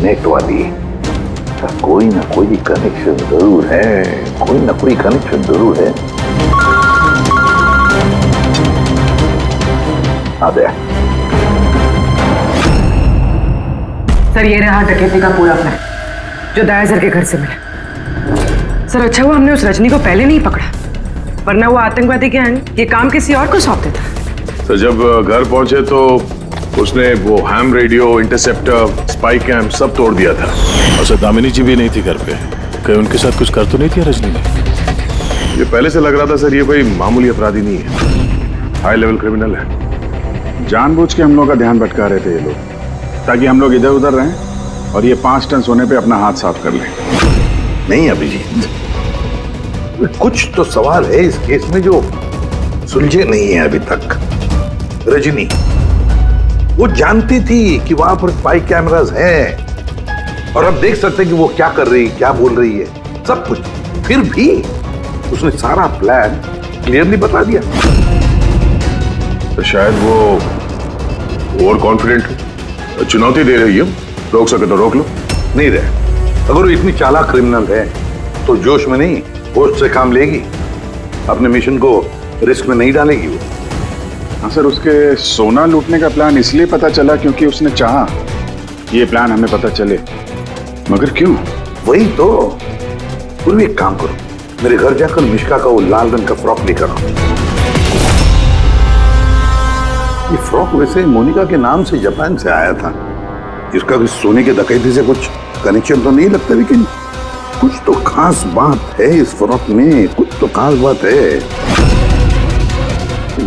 नेट वाली का कोई ना कोई कनेक्शन जरूर है, कोई ना कोई कनेक्शन जरूर है। आ गया
सर, ये रहा डकैती का पूरा प्लान जो दया सर के घर से मिला। सर अच्छा हुआ हमने उस रजनी को पहले नहीं पकड़ा, वरना वो आतंकवादी गैंग ये काम किसी और को सौंप देता।
तो जब घर पहुंचे तो उसने वो ham radio, interceptor, spy camp सब तोड़ दिया था।
और सर दामिनी जी भी नहीं थी घर पे, कहीं उनके साथ कुछ कर तो नहीं थी रजनी ने?
ये पहले से लग रहा था सर, ये कोई मामूली अपराधी नहीं है, हाई लेवल क्रिमिनल है।
जानबूझ के हम लोग का ध्यान भटका रहे थे ये लोग, ताकि हम लोग इधर उधर रहें और ये 5 टन सोने पे अपना हाथ साफ कर लें।
नहीं अभिजीत, कुछ तो सवाल है इस केस में जो सुलझे नहीं है अभी तक। रजनी वो जानती थी कि वहां पर स्पाई कैमरास हैं और अब देख सकते हैं कि वो क्या कर रही, क्या बोल रही है, सब कुछ। फिर भी उसने सारा प्लान क्लियरली बता दिया।
तो शायद वो ओवर कॉन्फिडेंट चुनौती दे रही है, रोक सके तो रोक लो।
नहीं रहे, अगर वो इतनी चालाक क्रिमिनल है तो जोश में नहीं, होश से काम लेगी, अपने मिशन को रिस्क में नहीं डालेगी वो।
हाँ सर, उसके सोना लूटने का प्लान इसलिए पता चला क्योंकि उसने चाहा ये प्लान हमें पता चले, मगर क्यों?
वही तो। पूर्वी एक काम करो, मेरे घर जाकर मिश्का का वो लाल रंग का फ्रॉक लेकर आओ। ये फ्रॉक वैसे मोनिका के नाम से जापान से आया था। इसका भी सोने के डकैती से कुछ कनेक्शन तो नहीं लगता, लेकिन कुछ तो खास बात है इस फ्रॉक में, कुछ तो खास बात है।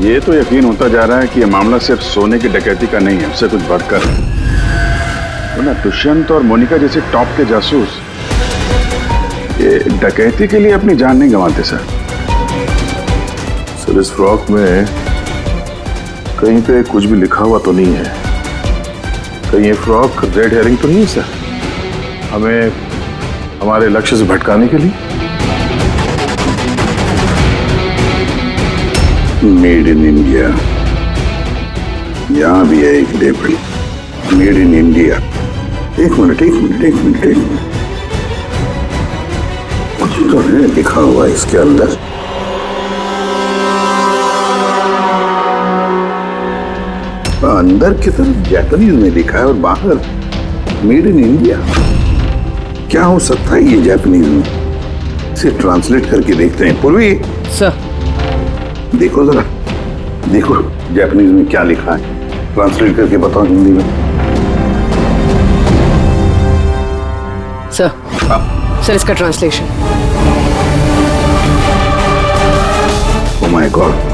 ये तो यकीन होता जा रहा है कि ये मामला सिर्फ सोने की डकैती का नहीं है, उससे कुछ बढ़कर है। तो ना दुष्यंत और मोनिका जैसे टॉप के जासूस ये डकैती के लिए अपनी जान नहीं गंवाते सर।
सर इस फ्रॉक में कहीं पे कुछ भी लिखा हुआ तो नहीं है? कहीं ये फ्रॉक रेड हेरिंग तो नहीं है सर, हमें हमारे लक्ष्य से भटकाने के लिए?
मेड इन इंडिया, यहां भी है एक लेबल, मेड इन इंडिया। एक मिनट कुछ तो है लिखा हुआ इसके अंदर। अंदर की तरफ जापानीज में लिखा है और बाहर मेड इन इंडिया। क्या हो सकता है ये जापानीज में? इसे ट्रांसलेट करके देखते हैं। पूर्वी
सर
देखो जरा, देखो जापानीज में क्या लिखा है, ट्रांसलेट करके बताओ हिंदी में।
सर इसका ट्रांसलेशन।
ओह माय गॉड,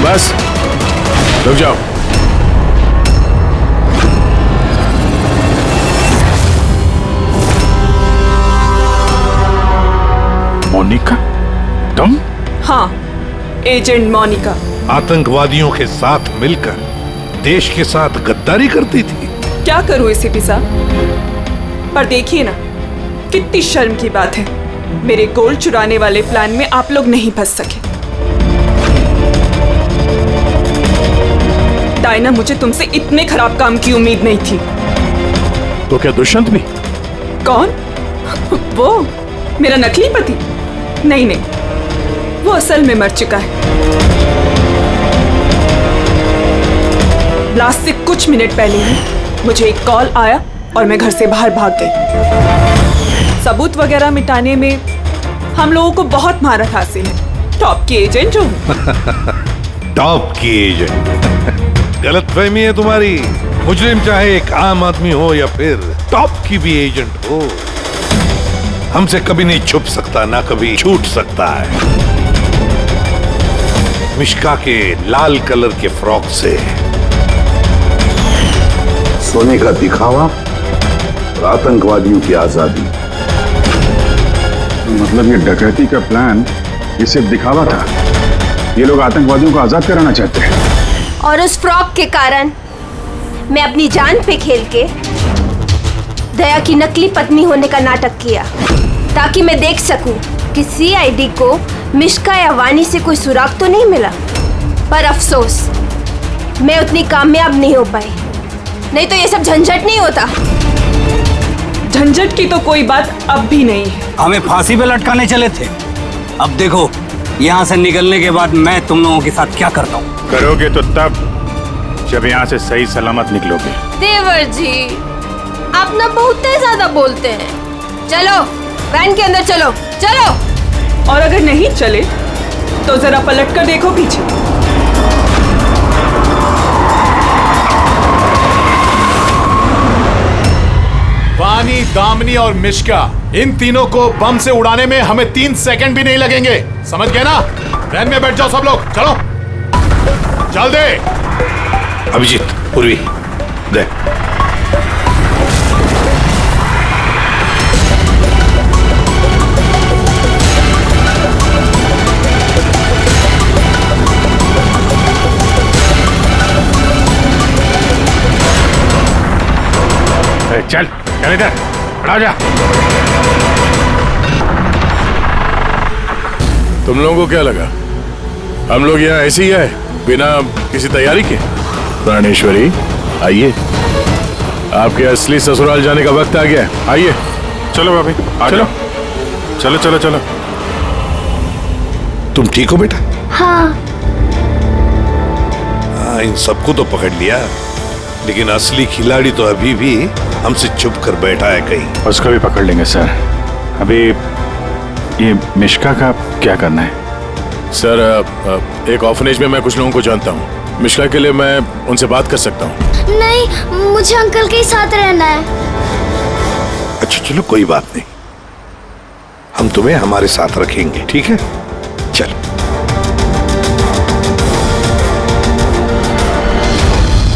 बस रुक जाओ।
मोनिका, तुम?
हाँ, एजेंट मोनिका।
आतंकवादियों के साथ मिलकर
देश के साथ गद्दारी करती थी।
क्या करूं एसीपी साहब, पर देखिए ना कितनी शर्म की बात है, मेरे गोल्ड चुराने वाले प्लान में आप लोग नहीं फंस सके। डायना, मुझे तुमसे इतने खराब काम की उम्मीद नहीं थी।
तो क्या दुष्यंत भी?
कौन? वो मेरा नकली पति? नहीं नहीं, वो असल में मर चुका है। ब्लास्ट से कुछ मिनट पहले ही मुझे एक कॉल आया और मैं घर से बाहर भाग गई। सबूत वगैरह मिटाने में हम लोगों को बहुत महारत हासिल है। टॉप की एजेंट हूँ।
टॉप की एजेंट? गलतफहमी है तुम्हारी। मुजरिम चाहे एक आम आदमी हो या फिर टॉप की भी एजेंट हो, हमसे कभी नहीं छुप सकता, ना कभी छूट सकता है। मिश्का के लाल कलर के फ्रॉक से सोने का दिखावा और आतंकवादियों की आजादी।
मतलब ये डकैती का प्लान ये सिर्फ दिखावा था? ये लोग आतंकवादियों को आजाद कराना चाहते हैं।
और उस फ्रॉक के कारण मैं अपनी जान पे खेल के दया की नकली पत्नी होने का नाटक किया, ताकि मैं देख सकूं कि सीआईडी को मिश्का या वानी से कोई सुराग तो नहीं मिला। पर अफसोस, मैं उतनी कामयाब नहीं हो पाई, नहीं तो ये सब झंझट नहीं होता।
झंझट की तो कोई बात अब भी नहीं है।
हमें फांसी पे लटकाने चले थे, अब देखो यहाँ से निकलने के बाद मैं तुम लोगों के साथ क्या करता हूँ।
करोगे तो तब जब यहाँ से सही सलामत निकलोगे।
देवर जी, आप ना बहुत ज्यादा बोलते हैं। चलो वैन के अंदर चलो, चलो।
और अगर नहीं चले तो जरा पलट कर देखो पीछे।
वानी, दामिनी और मिश्का, इन तीनों को बम से उड़ाने में हमें 3 सेकंड भी नहीं लगेंगे। समझ गए ना? वैन में बैठ जाओ सब लोग, चलो जल्दी।
अभिजीत, पूर्वी, दे।
चल चल इधर, खड़ा हो जा।
तुम लोगों को क्या लगा हम लोग यहाँ ऐसे ही आए बिना किसी तैयारी के? प्राणेश्वरी, आइए, आपके असली ससुराल जाने का वक्त आ गया है। आइए।
चलो भाभी,
चलो
चलो चलो चलो।
तुम ठीक हो बेटा?
हाँ।
हाँ, इन सबको तो पकड़ लिया, लेकिन असली खिलाड़ी तो अभी भी हमसे छुप कर बैठा है कहीं।
उसको भी पकड़ लेंगे सर। अभी ये मिश्का का क्या करना है?
सर, एक ऑर्फनेज में मैं कुछ लोगों को जानता हूँ। मिश्का के लिए मैं उनसे बात कर सकता हूँ।
नहीं, मुझे अंकल के साथ रहना है।
अच्छा चलो, कोई बात नहीं, हम तुम्हें हमारे साथ रखेंगे, ठीक है? चलो।